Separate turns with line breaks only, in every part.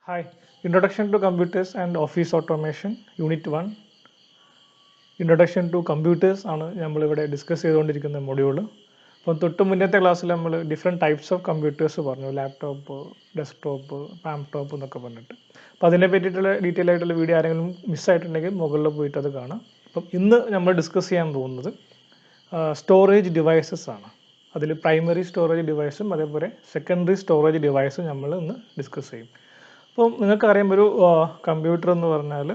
Hi, Introduction to Computers and Office Automation, Unit 1. Introduction to computers ആണ് നമ്മളിവിടെ discuss ചെയ്തുകൊണ്ടിരിക്കുന്ന module. അപ്പം തൊട്ട് മുന്നത്തെ ക്ലാസ്സിൽ നമ്മൾ ഡിഫറെൻറ്റ് ടൈപ്സ് ഓഫ് കമ്പ്യൂട്ടേഴ്സ് പറഞ്ഞു, ലാപ്ടോപ്പ്, ഡെസ്ക്ടോപ്പ്, ലാപ്ടോപ്പ് എന്നൊക്കെ പറഞ്ഞിട്ട്. അപ്പോൾ അതിനെ പറ്റിയിട്ടുള്ള ഡീറ്റെയിൽ ആയിട്ടുള്ള വീഡിയോ ആരെങ്കിലും മിസ്സായിട്ടുണ്ടെങ്കിൽ മുകളിൽ പോയിട്ട് അത് കാണാം. അപ്പം ഇന്ന് നമ്മൾ ഡിസ്കസ് ചെയ്യാൻ പോകുന്നത് സ്റ്റോറേജ് ഡിവൈസസ് ആണ്. അതിൽ പ്രൈമറി സ്റ്റോറേജ് ഡിവൈസും അതേപോലെ സെക്കൻഡറി സ്റ്റോറേജ് ഡിവൈസും നമ്മൾ ഇന്ന് ഡിസ്കസ് ചെയ്യും. അപ്പം നിങ്ങൾക്കറിയാം, ഒരു കമ്പ്യൂട്ടർ എന്ന് പറഞ്ഞാൽ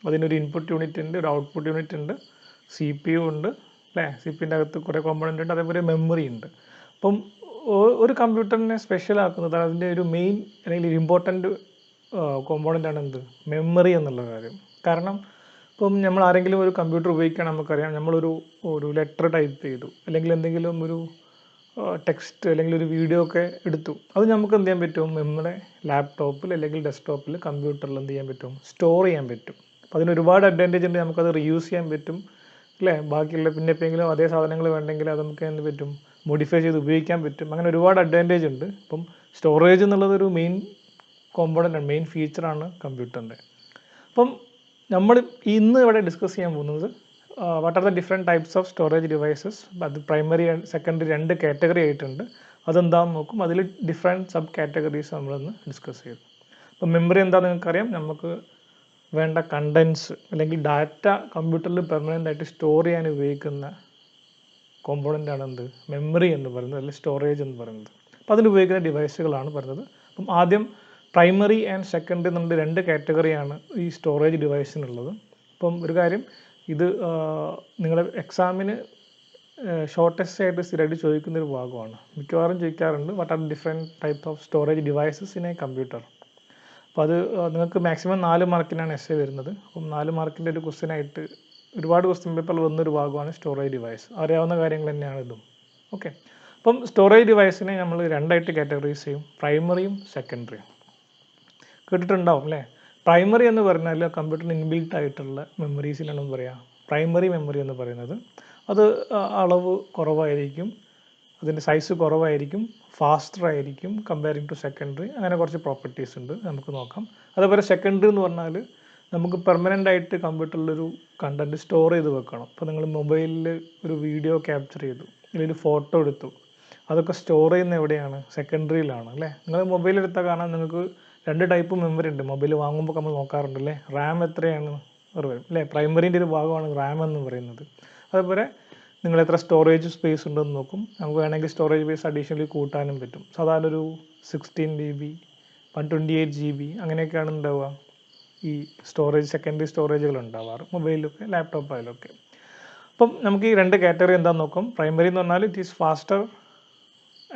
അതിനൊരു ഇൻപുട്ട് യൂണിറ്റ് ഉണ്ട്, ഒരു ഔട്ട്പുട്ട് യൂണിറ്റ് ഉണ്ട്, CPU ഉണ്ട് അല്ലേ. CPUൻ്റെ അകത്ത് കുറേ കോമ്പണൻ്റ് ഉണ്ട്, അതേപോലെ മെമ്മറി ഉണ്ട്. അപ്പം ഒരു കമ്പ്യൂട്ടറിനെ സ്പെഷ്യൽ ആക്കുന്നത് അതിൻ്റെ ഒരു മെയിൻ അല്ലെങ്കിൽ ഇമ്പോർട്ടൻ്റ് കോമ്പോണൻ്റാണ് എന്ത്, മെമ്മറി എന്നുള്ള കാര്യം. കാരണം ഇപ്പം നമ്മൾ ആരെങ്കിലും ഒരു കമ്പ്യൂട്ടർ ഉപയോഗിക്കുകയാണെങ്കിൽ നമുക്കറിയാം, നമ്മളൊരു ലെറ്റർ ടൈപ്പ് ചെയ്തു അല്ലെങ്കിൽ എന്തെങ്കിലും ഒരു ടെക്സ്റ്റ് അല്ലെങ്കിൽ ഒരു വീഡിയോ ഒക്കെ എടുത്തു, അത് നമുക്ക് എന്ത് ചെയ്യാൻ പറ്റും, നമ്മുടെ ലാപ്ടോപ്പിൽ അല്ലെങ്കിൽ ഡെസ്ക്ടോപ്പിൽ കമ്പ്യൂട്ടറിൽ എന്ത് ചെയ്യാൻ പറ്റും, സ്റ്റോർ ചെയ്യാൻ പറ്റും. അപ്പോൾ അതിന് ഒരുപാട് അഡ്വാൻറ്റേജ് ഉണ്ട്. നമുക്കത് റീയൂസ് ചെയ്യാൻ പറ്റും അല്ലേ. ബാക്കിയുള്ള പിന്നെ എപ്പോഴെങ്കിലും അതേ സാധനങ്ങൾ വേണമെങ്കിൽ അത് നമുക്ക് എന്ത് പറ്റും, മോഡിഫൈ ചെയ്ത് ഉപയോഗിക്കാൻ പറ്റും. അങ്ങനെ ഒരുപാട് അഡ്വാൻറ്റേജ് ഉണ്ട്. അപ്പം സ്റ്റോറേജ് എന്നുള്ളതൊരു മെയിൻ കോമ്പോണൻ്റാണ്, മെയിൻ ഫീച്ചറാണ് കമ്പ്യൂട്ടറിൻ്റെ. അപ്പം നമ്മൾ ഇന്ന് ഇവിടെ ഡിസ്കസ് ചെയ്യാൻ പോകുന്നത് what are the different types of storage devices. അത് പ്രൈമറി ആൻഡ് സെക്കൻഡറി രണ്ട് കാറ്റഗറി ആയിട്ടുണ്ട്. അതെന്താണെന്ന് നോക്കും. അതിൽ ഡിഫറെൻറ്റ് സബ് കാറ്റഗറീസ് നമ്മളിന്ന് ഡിസ്കസ് ചെയ്തു. അപ്പം മെമ്മറി എന്താണെന്ന് നിങ്ങൾക്കറിയാം. നമുക്ക് വേണ്ട കണ്ടൻസ് അല്ലെങ്കിൽ ഡാറ്റ കമ്പ്യൂട്ടറിൽ പെർമനൻ്റ് ആയിട്ട് സ്റ്റോർ ചെയ്യാൻ ഉപയോഗിക്കുന്ന കോമ്പോണൻ്റാണ് എന്ത്, മെമ്മറി എന്ന് പറയുന്നത്, അല്ലെങ്കിൽ സ്റ്റോറേജ് എന്ന് പറയുന്നത്. അപ്പോൾ അതിന് ഉപയോഗിക്കുന്ന ഡിവൈസുകളാണ് പറയുന്നത്. അപ്പം ആദ്യം പ്രൈമറി ആൻഡ് സെക്കൻഡറി എന്നുള്ള രണ്ട് കാറ്റഗറിയാണ് ഈ സ്റ്റോറേജ് ഡിവൈസിനുള്ളത്. അപ്പം ഒരു കാര്യം, ഇത് നിങ്ങളുടെ എക്സാമിന് ഷോർട്ടസ്റ്റ് ആയിട്ട് സ്ഥിരമായിട്ട് ചോദിക്കുന്നൊരു ഭാഗമാണ്. മിക്കവാറും ചോദിക്കാറുണ്ട്, what are different type of storage devices in A computer. അപ്പോൾ അത് നിങ്ങൾക്ക് മാക്സിമം 4 മാർക്കിനാണ് എസ്സേ വരുന്നത്. അപ്പം 4 മാർക്കിൻ്റെ ഒരു ക്വസ്റ്റ്യനായിട്ട് ഒരുപാട് ക്വസ്റ്റ്യൻ പേപ്പറിൽ വന്നൊരു ഭാഗമാണ് സ്റ്റോറേജ് ഡിവൈസ്. അറിയാവുന്ന കാര്യങ്ങൾ തന്നെയാണ് ഇതും. ഓക്കെ. അപ്പം സ്റ്റോറേജ് ഡിവൈസിനെ നമ്മൾ രണ്ടായിട്ട് കാറ്റഗറൈസ് ചെയ്യും, പ്രൈമറിയും സെക്കൻഡറിയും. കേട്ടിട്ടുണ്ടാവും അല്ലേ. പ്രൈമറി എന്ന് പറഞ്ഞാൽ കമ്പ്യൂട്ടറിന് ഇൻബിൽട്ട് ആയിട്ടുള്ള മെമ്മറീസിലാണ് പറയുക പ്രൈമറി മെമ്മറി എന്ന് പറയുന്നത്. അത് അളവ് കുറവായിരിക്കും, അതിൻ്റെ സൈസ് കുറവായിരിക്കും, ഫാസ്റ്റർ ആയിരിക്കും കമ്പയറിങ് ടു സെക്കൻഡറി. അങ്ങനെ കുറച്ച് പ്രോപ്പർട്ടീസ് ഉണ്ട്, നമുക്ക് നോക്കാം. അതേപോലെ സെക്കൻഡറി എന്ന് പറഞ്ഞാൽ നമുക്ക് പെർമനൻ്റ് ആയിട്ട് കമ്പ്യൂട്ടറിലൊരു കണ്ടൻറ്റ് സ്റ്റോർ ചെയ്ത് വെക്കണം. ഇപ്പോൾ നിങ്ങൾ മൊബൈലിൽ ഒരു വീഡിയോ ക്യാപ്ചർ ചെയ്തു അല്ലെങ്കിൽ ഒരു ഫോട്ടോ എടുത്തു, അതൊക്കെ സ്റ്റോർ ചെയ്യുന്ന എവിടെയാണ്, സെക്കൻഡറിയിലാണ് അല്ലേ. നിങ്ങൾ മൊബൈൽ എടുത്താൽ കാണാൻ നിങ്ങൾക്ക് രണ്ട് ടൈപ്പ് മെമ്മറി ഉണ്ട്. മൊബൈൽ വാങ്ങുമ്പോൾ നമ്മൾ നോക്കാറുണ്ട് അല്ലേ, റാം എത്രയാണ് വരും അല്ലേ. പ്രൈമറിൻ്റെ ഒരു ഭാഗമാണ് റാം എന്ന് പറയുന്നത്. അതുപോലെ നിങ്ങൾ എത്ര സ്റ്റോറേജ് സ്പേസ് ഉണ്ടെന്ന് നോക്കും. നമുക്ക് വേണമെങ്കിൽ സ്റ്റോറേജ് സ്പേസ് അഡീഷണലി കൂട്ടാനും പറ്റും. സാധാരണ ഒരു 16 GB, 128 GB അങ്ങനെയൊക്കെയാണ് ഉണ്ടാവുക ഈ സ്റ്റോറേജ്, സെക്കൻഡറി സ്റ്റോറേജുകൾ ഉണ്ടാവാറ് മൊബൈലിലൊക്കെ ലാപ്ടോപ്പായാലൊക്കെ. അപ്പം നമുക്ക് ഈ രണ്ട് കാറ്റഗറി എന്താണെന്ന് നോക്കാം. പ്രൈമറി എന്ന് പറഞ്ഞാൽ it is faster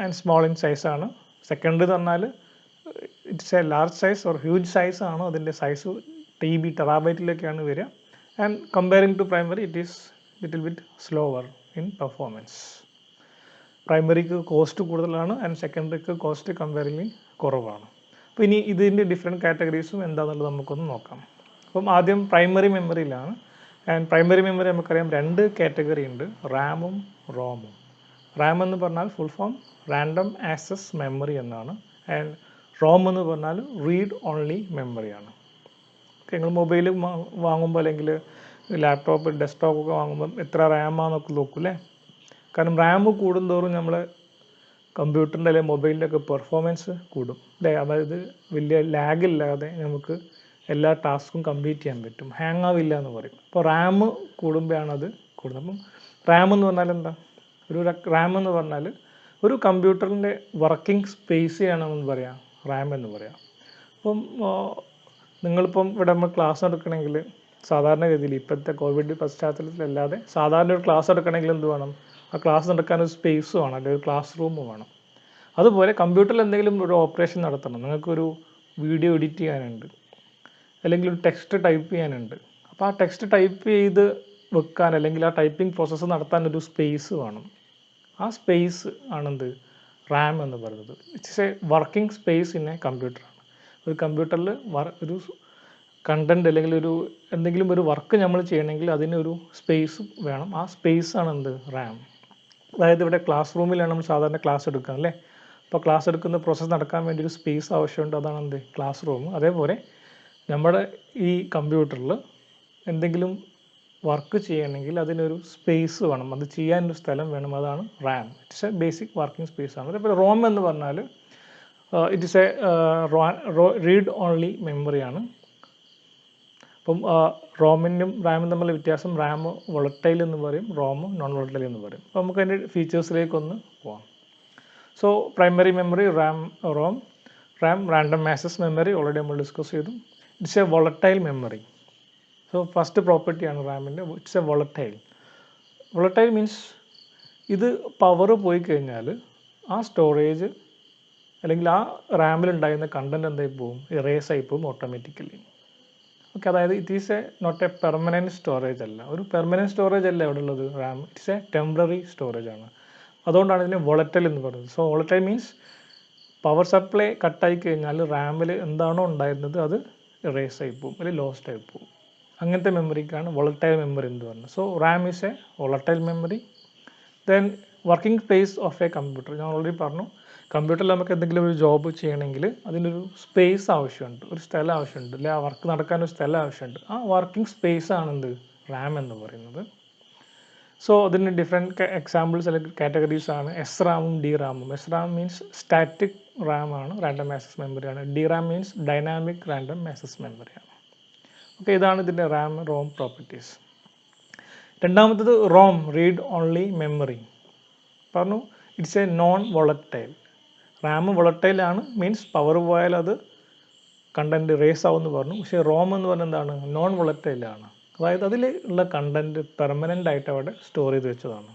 and small in സൈസാണ്. സെക്കൻഡറി എന്ന് പറഞ്ഞാൽ it's a large size or huge size ആണ്. അതിൻ്റെ സൈസ് TB ടെറാബൈറ്റിലൊക്കെയാണ് വരിക. And comparing to primary it is little bit slower in performance. പ്രൈമറിക്ക് കോസ്റ്റ് കൂടുതലാണ് ആൻഡ് സെക്കൻഡറിക്ക് കോസ്റ്റ് കമ്പയറിംഗ്ലി കുറവാണ്. അപ്പോൾ ഇനി ഇതിൻ്റെ ഡിഫറെൻറ്റ് കാറ്റഗറീസും എന്താണെന്നുള്ളത് നമുക്കൊന്ന് നോക്കാം. അപ്പം ആദ്യം പ്രൈമറി മെമ്മറിയിലാണ്. ആൻഡ് പ്രൈമറി മെമ്മറി നമുക്കറിയാം രണ്ട് കാറ്റഗറി ഉണ്ട്, റാമും റോമും. റാം എന്ന് പറഞ്ഞാൽ full form random access memory എന്നാണ്. ആൻഡ് റോം എന്ന് പറഞ്ഞാൽ റീഡ് ഓൺലി മെമ്മറിയാണ്. ഓക്കെ. നിങ്ങൾ മൊബൈൽ വാങ്ങുമ്പോൾ അല്ലെങ്കിൽ ലാപ്ടോപ്പ്, ഡെസ്ക്ടോപ്പ് ഒക്കെ വാങ്ങുമ്പോൾ എത്ര റാമാന്നൊക്കെ നോക്കും അല്ലേ. കാരണം റാം കൂടുന്തോറും നമ്മളെ കമ്പ്യൂട്ടറിൻ്റെ അല്ലെങ്കിൽ മൊബൈലിൻ്റെ ഒക്കെ പെർഫോമൻസ് കൂടും അല്ലേ. അതായത് വലിയ ലാഗില്ലാതെ നമുക്ക് എല്ലാ ടാസ്കും കംപ്ലീറ്റ് ചെയ്യാൻ പറ്റും, ഹാങ് ആവില്ല എന്ന് പറയും. അപ്പോൾ റാം കൂടുമ്പോഴാണ് അത് കൂടുന്നത്. അപ്പം റാം എന്ന് പറഞ്ഞാൽ എന്താ, റാം എന്ന് പറഞ്ഞാൽ ഒരു കമ്പ്യൂട്ടറിൻ്റെ വർക്കിംഗ് സ്പേസിയാണ് എന്ന് പറയാം റാം എന്ന് പറയാം. അപ്പം നിങ്ങളിപ്പം ഇവിടെ നമ്മൾ ക്ലാസ് എടുക്കണമെങ്കിൽ സാധാരണഗതിയിൽ ഇപ്പോഴത്തെ കോവിഡ് പശ്ചാത്തലത്തിലല്ലാതെ സാധാരണ ഒരു ക്ലാസ് എടുക്കണമെങ്കിൽ എന്ത് വേണം, ആ ക്ലാസ് നടക്കാൻ ഒരു സ്പേസ് വേണം, അല്ലെങ്കിൽ ഒരു ക്ലാസ് റൂം വേണം. അതുപോലെ കമ്പ്യൂട്ടറിൽ എന്തെങ്കിലും ഒരു ഓപ്പറേഷൻ നടത്തണം, നിങ്ങൾക്കൊരു വീഡിയോ എഡിറ്റ് ചെയ്യാനുണ്ട് അല്ലെങ്കിൽ ഒരു ടെക്സ്റ്റ് ടൈപ്പ് ചെയ്യാനുണ്ട്. അപ്പോൾ ആ ടെക്സ്റ്റ് ടൈപ്പ് ചെയ്ത് വെക്കാൻ അല്ലെങ്കിൽ ആ ടൈപ്പിംഗ് പ്രോസസ്സ് നടത്താൻ ഒരു സ്പേസ് വേണം. ആ സ്പേസ് ആണെന്ത്, റാം എന്ന് പറയുന്നത്. It's a working space in a കമ്പ്യൂട്ടറാണ്. ഒരു കമ്പ്യൂട്ടറിൽ ഒരു കണ്ടൻറ്റ് അല്ലെങ്കിൽ എന്തെങ്കിലും ഒരു വർക്ക് നമ്മൾ ചെയ്യണമെങ്കിൽ അതിനൊരു സ്പേസ് വേണം. ആ സ്പേസ് ആണ് എന്ത്, റാം. അതായത് ഇവിടെ ക്ലാസ് റൂമിലാണ് നമ്മൾ സാധാരണ ക്ലാസ് എടുക്കുക അല്ലേ. ഇപ്പോൾ ക്ലാസ് എടുക്കുന്ന പ്രോസസ്സ് നടക്കാൻ വേണ്ടി ഒരു സ്പേസ് ആവശ്യമുണ്ട്, അതാണ് എന്ത് ക്ലാസ് റൂം. അതേപോലെ നമ്മുടെ ഈ കമ്പ്യൂട്ടറിൽ എന്തെങ്കിലും വർക്ക് ചെയ്യണമെങ്കിൽ അതിനൊരു സ്പേസ് വേണം, അത് ചെയ്യാനൊരു സ്ഥലം വേണം, അതാണ് RAM. It's a basic working space ആണ്. അതേപോലെ റോം എന്ന് പറഞ്ഞാൽ it is a read only മെമ്മറിയാണ്. അപ്പം റോമിനും റാമും തമ്മിലുള്ള വ്യത്യാസം, റാം വോളറ്റൈൽ എന്ന് പറയും, റോം നോൺ വോളറ്റൈൽ എന്ന് പറയും. അപ്പോൾ നമുക്ക് അതിൻ്റെ ഫീച്ചേഴ്സിലേക്കൊന്ന് പോകാം. So primary memory ROM, RAM random access memory already നമ്മൾ ഡിസ്കസ് ചെയ്തു. It's a volatile memory. So first പ്രോപ്പർട്ടിയാണ് റാമിൻ്റെ, it's a volatile. Volatile means ഇത് പവർ പോയി കഴിഞ്ഞാൽ ആ സ്റ്റോറേജ് അല്ലെങ്കിൽ ആ റാമിലുണ്ടായിരുന്ന കണ്ടൻറ്റ് എന്തായി പോകും, ഇറേസ് ആയി പോകും ഓട്ടോമാറ്റിക്കലി. ഓക്കെ, അതായത് it is a not a permanent storage അല്ല, ഒരു പെർമനൻറ്റ് സ്റ്റോറേജ് അല്ല എവിടെ ഉള്ളത് RAM, it's a temporary storage ആണ്. അതുകൊണ്ടാണ് ഇതിനെ വോളറ്റൈൽ എന്ന് പറയുന്നത്. So volatile means power supply കട്ടായി കഴിഞ്ഞാൽ റാമിൽ എന്താണോ ഉണ്ടായിരുന്നത് അത് ഇറേസ് ആയി പോകും അല്ലെങ്കിൽ ലോസ്റ്റ് ആയി പോകും. അങ്ങനത്തെ മെമ്മറിക്കാണ് വോളറ്റൈൽ മെമ്മറി എന്ന് പറയുന്നത്. So Ram is A volatile memory. Then working space of A computer, ഞാൻ ഓൾറെഡി പറഞ്ഞു, കമ്പ്യൂട്ടറിൽ നമുക്ക് എന്തെങ്കിലും ഒരു ജോബ് ചെയ്യണമെങ്കിൽ അതിനൊരു സ്പേസ് ആവശ്യമുണ്ട്, ഒരു സ്ഥലം ആവശ്യമുണ്ട്, അല്ലെങ്കിൽ ആ വർക്ക് നടക്കാനൊരു സ്ഥലം ആവശ്യമുണ്ട്. ആ വർക്കിംഗ് സ്പേസ് ആണെന്ത് റാം എന്ന് പറയുന്നത്. സോ അതിന് ഡിഫറെൻറ്റ് എക്സാമ്പിൾസ് അല്ലെങ്കിൽ കാറ്റഗറീസ് ആണ് എസ് റാമും ഡി റാമും. S RAM means static RAM ആണ്, റാൻഡം ആക്സസ് മെമ്മറിയാണ്. D RAM means dynamic random access മെമ്മറിയാണ്. ഓക്കെ, ഇതാണ് ഇതിൻ്റെ റാം റോം പ്രോപ്പർട്ടീസ്. രണ്ടാമത്തത് റോം, റീഡ് ഓൺലി മെമ്മറി. പറഞ്ഞു it's a non volatile. RAM വോളറ്റൈലാണ്, മീൻസ് പവർ പോയാൽ അത് കണ്ടൻറ്റ് റേസ് ആവുമെന്ന് പറഞ്ഞു. പക്ഷേ റോം എന്ന് പറഞ്ഞാൽ എന്താണ്, നോൺ വോളറ്റൈലാണ്. അതായത് അതിൽ ഉള്ള കണ്ടൻറ്റ് പെർമനൻ്റ് ആയിട്ട് അവിടെ സ്റ്റോർ ചെയ്ത് വെച്ചതാണ്.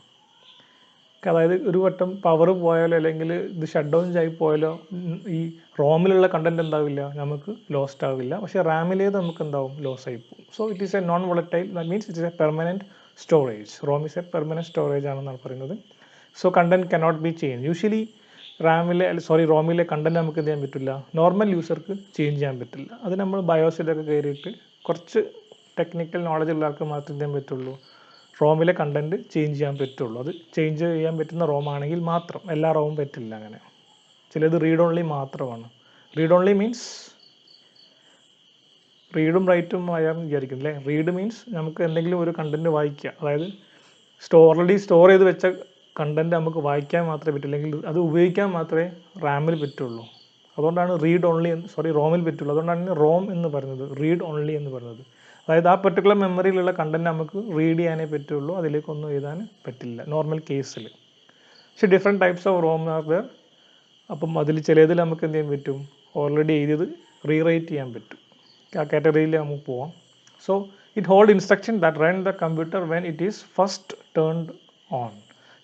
അതായത് ഒരു വട്ടം പവർ പോയാലോ അല്ലെങ്കിൽ ഇത് ഷട്ട് ഡൗൺ ആയി പോയാലോ ഈ റോമിലുള്ള കണ്ടൻറ്റ് എന്താവില്ല, നമുക്ക് ലോസ്റ്റ് ആവില്ല. പക്ഷേ റാമിലേത് നമുക്ക് എന്താവും, ലോസ് ആയി പോകും. So it is a non volatile, that means it is a permanent storage. ROM is a permanent storage ആണെന്നാണ് പറയുന്നത്. So content cannot be change. Usually റോമിലെ കണ്ടൻറ്റ് നമുക്ക് എന്ത് ചെയ്യാൻ പറ്റില്ല, നോർമൽ യൂസർക്ക് ചേഞ്ച് ചെയ്യാൻ പറ്റില്ല. അത് നമ്മൾ ബയോസിലൊക്കെ കയറിയിട്ട് കുറച്ച് ടെക്നിക്കൽ നോളജ് ഉള്ള ആൾക്ക് മാത്രമേ എന്ത് ചെയ്യാൻ പറ്റുള്ളൂ, റോമിലെ കണ്ടൻറ്റ് ചേഞ്ച് ചെയ്യാൻ പറ്റുള്ളൂ. അത് ചേഞ്ച് ചെയ്യാൻ പറ്റുന്ന റോം ആണെങ്കിൽ മാത്രം, എല്ലാ റോമും പറ്റില്ല അങ്ങനെ. ചിലത് റീഡ് ഓൺലി മാത്രമാണ്. റീഡ് ഓൺലി മീൻസ് റീഡും റൈറ്റും ആയാലും വിചാരിക്കും അല്ലേ. റീഡ് മീൻസ് നമുക്ക് എന്തെങ്കിലും ഒരു കണ്ടൻറ്റ് വായിക്കുക, അതായത് ഓൾറെഡി സ്റ്റോർ ചെയ്ത് വെച്ച കണ്ടൻറ്റ് നമുക്ക് വായിക്കാൻ മാത്രമേ പറ്റൂ, അല്ലെങ്കിൽ അത് ഉപയോഗിക്കാൻ മാത്രമേ റാമിൽ പറ്റുള്ളൂ. അതുകൊണ്ടാണ് റോമിൽ പറ്റുള്ളൂ. അതുകൊണ്ടാണ് റോം എന്ന് പറയുന്നത്, റീഡ് ഓൺലി എന്ന് പറയുന്നത്. അതായത് ആ പെർട്ടിക്കുലർ മെമ്മറിയിലുള്ള കണ്ടൻറ്റ് നമുക്ക് റീഡ് ചെയ്യാനേ പറ്റുള്ളൂ, അതിലേക്കൊന്നും എഴുതാൻ പറ്റില്ല നോർമൽ കേസിൽ. പക്ഷേ different types of ROM are there. അപ്പം അതിൽ ചിലതിൽ നമുക്ക് എന്ത് ചെയ്യാൻ പറ്റും, ഓൾറെഡി എഴുതിയത് റീറൈറ്റ് ചെയ്യാൻ പറ്റും. ആ കാറ്റഗറിയിൽ നമുക്ക് പോവാം. So it hold instruction that run the computer when it is first turned on.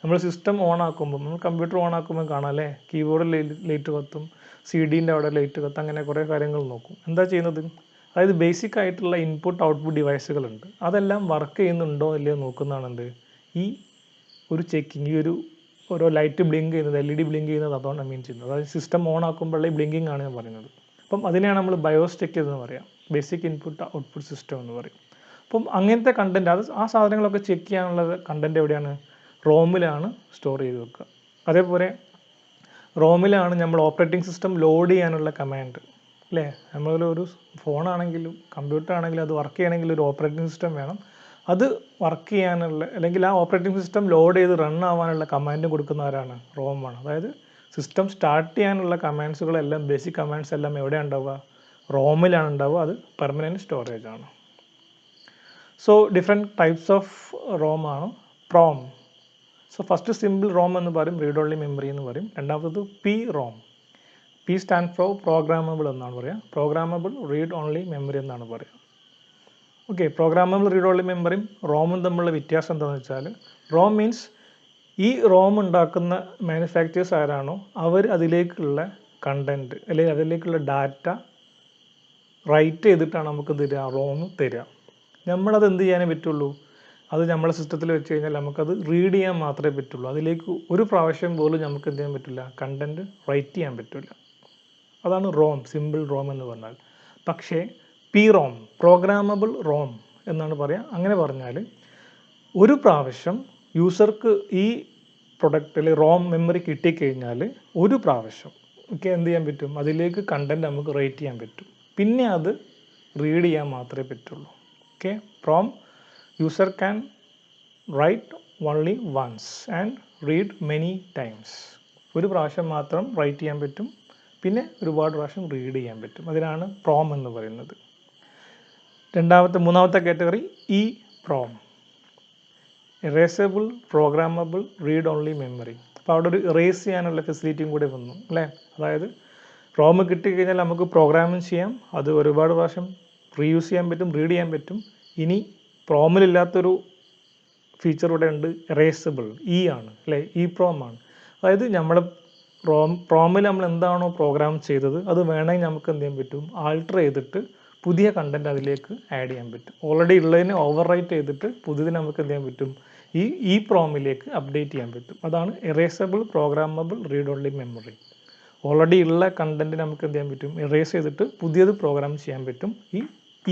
നമ്മൾ സിസ്റ്റം ഓൺ ആക്കുമ്പോൾ, നമ്മൾ കമ്പ്യൂട്ടർ ഓൺ ആക്കുമ്പോൾ കാണാം അല്ലേ, കീബോർഡിൽ ലൈറ്റ് കത്തും, CD-ൻ്റെ അവിടെ ലൈറ്റ് കത്തും, അങ്ങനെ കുറേ കാര്യങ്ങൾ നോക്കും. എന്താ ചെയ്യുന്നത്, അതായത് ബേസിക് ആയിട്ടുള്ള ഇൻപുട്ട് ഔട്ട്പുട്ട് ഡിവൈസുകളുണ്ട്, അതെല്ലാം വർക്ക് ചെയ്യുന്നുണ്ടോ ഇല്ലയോ നോക്കുന്നതാണ് എന്ത് ഈ ഒരു ചെക്കിങ്. ഈ ഓരോ ലൈറ്റ് ബ്ലിങ്ക് ചെയ്യുന്നത്, LED ബ്ലിങ്ക് ചെയ്യുന്നത്, അതുകൊണ്ടാണ് മീൻ ചെയ്യുന്നത്. അതായത് സിസ്റ്റം ഓൺ ആക്കുമ്പോഴുള്ള ഈ ബ്ലിങ്കിങ് ആണ് ഞാൻ പറയുന്നത്. അപ്പം അതിനെയാണ് നമ്മൾ ബയോസ് ചെക്ക് ചെയ്തതെന്ന് പറയാം, ബേസിക് ഇൻപുട്ട് ഔട്ട്പുട്ട് സിസ്റ്റം എന്ന് പറയും. അപ്പം അങ്ങനത്തെ കണ്ടൻറ്റ്, ആ സാധനങ്ങളൊക്കെ ചെക്ക് ചെയ്യാനുള്ള കണ്ടൻറ്റ് എവിടെയാണ്, റോമിലാണ് സ്റ്റോർ ചെയ്ത് വെക്കുക. അതേപോലെ റോമിലാണ് നമ്മൾ ഓപ്പറേറ്റിംഗ് സിസ്റ്റം ലോഡ് ചെയ്യാനുള്ള കമാൻഡ് അല്ലേ. നമ്മളൊരു ഫോണാണെങ്കിലും കമ്പ്യൂട്ടർ ആണെങ്കിലും അത് വർക്ക് ചെയ്യണമെങ്കിൽ ഒരു ഓപ്പറേറ്റിംഗ് സിസ്റ്റം വേണം. അത് വർക്ക് ചെയ്യാനുള്ള, അല്ലെങ്കിൽ ആ ഓപ്പറേറ്റിംഗ് സിസ്റ്റം ലോഡ് ചെയ്ത് റൺ ആവാനുള്ള കമാൻഡ് കൊടുക്കുന്ന ആരാണ്, റോമാണ്. അതായത് സിസ്റ്റം സ്റ്റാർട്ട് ചെയ്യാനുള്ള കമാൻഡ്സുകളെല്ലാം, ബേസിക് കമാൻഡ്സ് എല്ലാം എവിടെയാണ് ഉണ്ടാവുക, റോമിലാണ് ഉണ്ടാവുക. അത് പെർമനൻറ്റ് സ്റ്റോറേജ് ആണ്. സോ ഡിഫറെൻറ്റ് ടൈപ്സ് ഓഫ് റോമാണ്. PROM, so first simple ROM എന്ന് പറയും, റീഡ് ഓൺലി മെമ്മറി എന്ന് പറയും. രണ്ടാമത്തത് P ROM. P stand for programmable എന്നാണ് പറയുക, പ്രോഗ്രാമബിൾ റീഡ് ഓൺലി മെമ്മറി എന്നാണ് പറയുക. ഓക്കെ, പ്രോഗ്രാമബിൾ റീഡ് ഓൺലി മെമ്മറിയും റോമും തമ്മിലുള്ള വ്യത്യാസം എന്താണെന്ന് വെച്ചാൽ, റോം മീൻസ് ഈ റോം ഉണ്ടാക്കുന്ന മാനുഫാക്ചേഴ്സ് ആരാണോ അവർ അതിലേക്കുള്ള കണ്ടൻറ്റ് അല്ലെങ്കിൽ അതിലേക്കുള്ള ഡാറ്റ റൈറ്റ് ചെയ്തിട്ടാണ് നമുക്ക് തരിക, റോം തരിക. നമ്മളത് എന്ത് ചെയ്യാനേ പറ്റുള്ളൂ, അത് നമ്മളെ സിസ്റ്റത്തിൽ വെച്ച് കഴിഞ്ഞാൽ നമുക്കത് റീഡ് ചെയ്യാൻ മാത്രമേ പറ്റുള്ളൂ. അതിലേക്ക് ഒരു പ്രാവശ്യം പോലും നമുക്ക് എന്ത് ചെയ്യാൻ പറ്റില്ല, കണ്ടൻറ്റ് റൈറ്റ് ചെയ്യാൻ പറ്റില്ല. അതാണ് റോം, സിമ്പിൾ റോം എന്ന് പറഞ്ഞാൽ. പക്ഷേ പി റോം, പ്രോഗ്രാമബിൾ റോം എന്നാണ് പറയുക. അങ്ങനെ പറഞ്ഞാൽ ഒരു പ്രാവശ്യം യൂസർക്ക് ഈ പ്രൊഡക്റ്റിൽ റോം മെമ്മറി കിട്ടിക്കഴിഞ്ഞാൽ ഒരു പ്രാവശ്യം എന്ത് ചെയ്യാൻ പറ്റും, അതിലേക്ക് കണ്ടൻറ്റ് നമുക്ക് റൈറ്റ് ചെയ്യാൻ പറ്റും. പിന്നെ അത് റീഡ് ചെയ്യാൻ മാത്രമേ പറ്റുള്ളൂ. From user can write only once and read many times. ഒരു പ്രാവശ്യം മാത്രം റൈറ്റ് ചെയ്യാൻ പറ്റും, പിന്നെ ഒരുപാട് പ്രാവശ്യം റീഡ് ചെയ്യാൻ പറ്റും. അതിനാണ് പ്രോം എന്ന് പറയുന്നത്. മൂന്നാമത്തെ category E PROM, erasable programmable read only memory. അപ്പോൾ അവിടെ ഒരു ഇറേസ് ചെയ്യാനുള്ള ഫെസിലിറ്റിയും കൂടി വന്നു അല്ലേ. അതായത് റോം കിട്ടിക്കഴിഞ്ഞാൽ നമുക്ക് പ്രോഗ്രാമിങ് ചെയ്യാം, അത് ഒരുപാട് പ്രാവശ്യം റീയൂസ് ചെയ്യാൻ പറ്റും, റീഡ് ചെയ്യാൻ പറ്റും. ഇനി പ്രോമിലില്ലാത്തൊരു ഫീച്ചർ ഇവിടെ ഉണ്ട്, ഇറേസബിൾ, ഇ ആണ് അല്ലേ, ഇ പ്രോം ആണ്. അതായത് നമ്മൾ പ്രോമിൽ നമ്മൾ എന്താണോ പ്രോഗ്രാം ചെയ്തത് അത് വേണമെങ്കിൽ നമുക്ക് എന്ത് ചെയ്യാൻ പറ്റും, ആൾട്ടർ ചെയ്തിട്ട് പുതിയ കണ്ടൻറ്റ് അതിലേക്ക് ആഡ് ചെയ്യാൻ പറ്റും. ഓൾറെഡി ഉള്ളതിനെ ഓവർ റൈറ്റ് ചെയ്തിട്ട് പുതിയതിന് നമുക്ക് എന്ത് ചെയ്യാൻ പറ്റും, ഈ പ്രോമിലേക്ക് അപ്ഡേറ്റ് ചെയ്യാൻ പറ്റും. അതാണ് erasable programmable read only memory. Already ഉള്ള കണ്ടൻറ്റ് നമുക്ക് എന്ത് ചെയ്യാൻ പറ്റും, ഇറേസ് ചെയ്തിട്ട് പുതിയത് പ്രോഗ്രാം ചെയ്യാൻ പറ്റും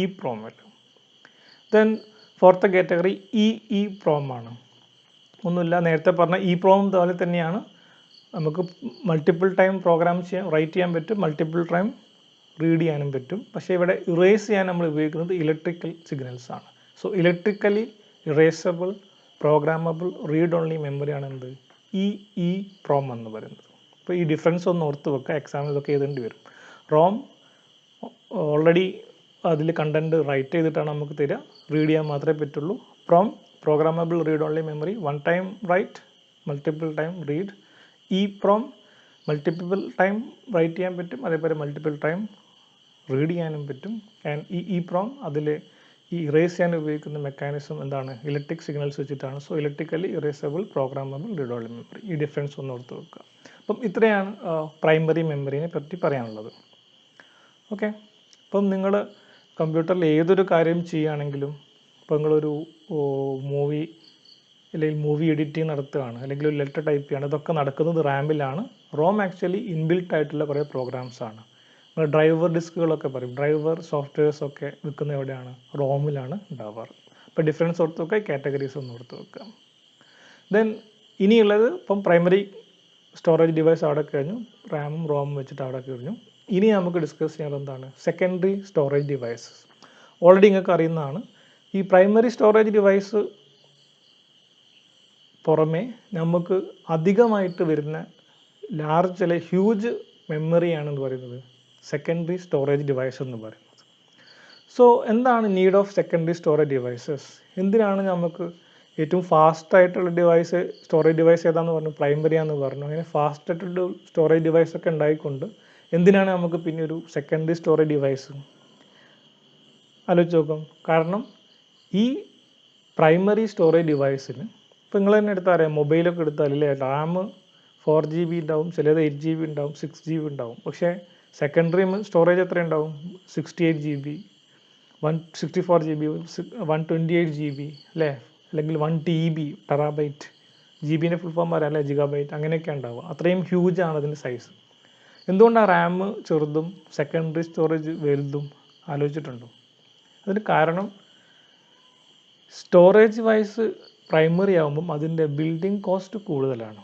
ഈ പ്രോമിൽ. Then fourth category E PROM ആണ്. ഒന്നുമില്ല, നേരത്തെ പറഞ്ഞ ഇ പ്രോം പോലെ തന്നെയാണ്, നമുക്ക് മൾട്ടിപ്പിൾ ടൈം പ്രോഗ്രാം ചെയ്യാൻ റൈറ്റ് ചെയ്യാൻ പറ്റും, മൾട്ടിപ്പിൾ ടൈം റീഡ് ചെയ്യാനും പറ്റും. പക്ഷേ ഇവിടെ ഇറേസ് ചെയ്യാൻ നമ്മൾ ഉപയോഗിക്കുന്നത് ഇലക്ട്രിക്കൽ സിഗ്നൽസ് ആണ്. So electrically erasable programmable read only മെമ്മറിയാണ് എന്ത്, ഇ പ്രോം എന്ന് പറയുന്നത്. അപ്പോൾ ഈ ഡിഫറൻസ് ഒന്ന് ഓർത്ത് വെക്കുക, എക്സാമിൽ ഇതൊക്കെ എഴുതേണ്ടി വരും. റോം ഓൾറെഡി അതിൽ കണ്ടൻറ്റ് റൈറ്റ് ചെയ്തിട്ടാണ് നമുക്ക് തരിക, റീഡ് ചെയ്യാൻ മാത്രമേ പറ്റുള്ളൂ. PROM programmable read only memory, one time write, multiple time read. EPROM multiple time write ചെയ്യാൻ പറ്റും, അതേപോലെ മൾട്ടിപ്പിൾ ടൈം റീഡ് ചെയ്യാനും പറ്റും. ആൻഡ് ഇ പ്രോം അതിൽ ഈ ഇറേസ് ചെയ്യാൻ ഉപയോഗിക്കുന്ന മെക്കാനിസം എന്താണ്, ഇലക്ട്രിക് സിഗ്നൽസ് വെച്ചിട്ടാണ്. So electrically erasable programmable read only memory. ഈ ഡിഫറൻസ് ഒന്ന് ഓർത്ത് വെക്കുക. അപ്പം ഇത്രയാണ് പ്രൈമറി മെമ്മറിനെ പറ്റി പറയാനുള്ളത്. ഓക്കെ, അപ്പം നിങ്ങൾ കമ്പ്യൂട്ടറിൽ ഏതൊരു കാര്യം ചെയ്യുകയാണെങ്കിലും, ഇപ്പോൾ നിങ്ങളൊരു മൂവി അല്ലെങ്കിൽ മൂവി എഡിറ്റിംഗ് നടത്തുകയാണ്, അല്ലെങ്കിൽ ഒരു ലെറ്റർ ടൈപ്പ് ചെയ്യുകയാണ്, ഇതൊക്കെ നടക്കുന്നത് റാമിലാണ്. റോം ആക്ച്വലി ഇൻബിൽട്ട് ആയിട്ടുള്ള കുറേ പ്രോഗ്രാംസ് ആണ്. നമ്മൾ ഡ്രൈവർ ഡിസ്കുകളൊക്കെ പറയും, ഡ്രൈവർ സോഫ്റ്റ്വെയർസൊക്കെ വിൽക്കുന്ന എവിടെയാണ്, റോമിലാണ് ഉണ്ടാവാറ്. അപ്പോൾ ഡിഫറൻസ് ഓർത്ത് വെക്കുക, കാറ്റഗറീസ് ഒന്ന് ഓർത്ത് വെക്കുക. ദെൻ ഇനിയുള്ളത് ഇപ്പം പ്രൈമറി സ്റ്റോറേജ് ഡിവൈസ് അവിടെ കഴിഞ്ഞു, റാമും റോമും വെച്ചിട്ട് അവിടെ കഴിഞ്ഞു. ഇനി നമുക്ക് ഡിസ്കസ് ചെയ്യാൻ എന്താണ്, സെക്കൻഡറി സ്റ്റോറേജ് ഡിവൈസസ്. ഓൾറെഡി നിങ്ങൾക്ക് അറിയുന്നതാണ്. ഈ പ്രൈമറി സ്റ്റോറേജ് ഡിവൈസ് പുറമേ നമുക്ക് അധികമായിട്ട് വരുന്ന ലാർജ് അല്ലെ ഹ്യൂജ് മെമ്മറിയാണെന്ന് പറയുന്നത് സെക്കൻഡറി സ്റ്റോറേജ് ഡിവൈസ് എന്ന് പറയുന്നത്. സോ എന്താണ് need of secondary storage devices? എന്തിനാണ് നമുക്ക് ഏറ്റവും ഫാസ്റ്റായിട്ടുള്ള ഡിവൈസ്, സ്റ്റോറേജ് ഡിവൈസ് ഏതാണെന്ന് പറഞ്ഞു, പ്രൈമറി ആണെന്ന് പറഞ്ഞു. അങ്ങനെ ഫാസ്റ്റായിട്ടുള്ള സ്റ്റോറേജ് ഡിവൈസൊക്കെ ഉണ്ടായിക്കൊണ്ട് എന്തിനാണ് നമുക്ക് പിന്നെ ഒരു സെക്കൻഡറി സ്റ്റോറേജ് ഡിവൈസ്? ആലോചിച്ച് നോക്കാം. കാരണം ഈ പ്രൈമറി സ്റ്റോറേജ് ഡിവൈസിന് ഇപ്പോൾ നിങ്ങൾ തന്നെ എടുത്താൽ അറിയാം, മൊബൈലൊക്കെ എടുത്താൽ അല്ലേ, റാം 4 GB ഉണ്ടാവും, ചിലത് 8 GB ഉണ്ടാവും, 6 GB ഉണ്ടാവും. പക്ഷേ സെക്കൻഡറി സ്റ്റോറേജ് എത്ര ഉണ്ടാവും, 68 GB, 164 GB, 128 GB അല്ലേ, അല്ലെങ്കിൽ 1 TB, terabyte. GB full form പറയാം അല്ലേ, ജിഗാബൈറ്റ്, അങ്ങനെയൊക്കെ ഉണ്ടാവുക. അത്രയും ഹ്യൂജ് ആണ് അതിൻ്റെ സൈസ്. എന്തുകൊണ്ടാണ് റാം ചെറുതും സെക്കൻഡറി സ്റ്റോറേജ് വലുതും? ആലോചിച്ചിട്ടുണ്ടോ? അതിന് കാരണം സ്റ്റോറേജ് വൈസ് പ്രൈമറി ആകുമ്പം അതിൻ്റെ ബിൽഡിംഗ് കോസ്റ്റ് കൂടുതലാണ്,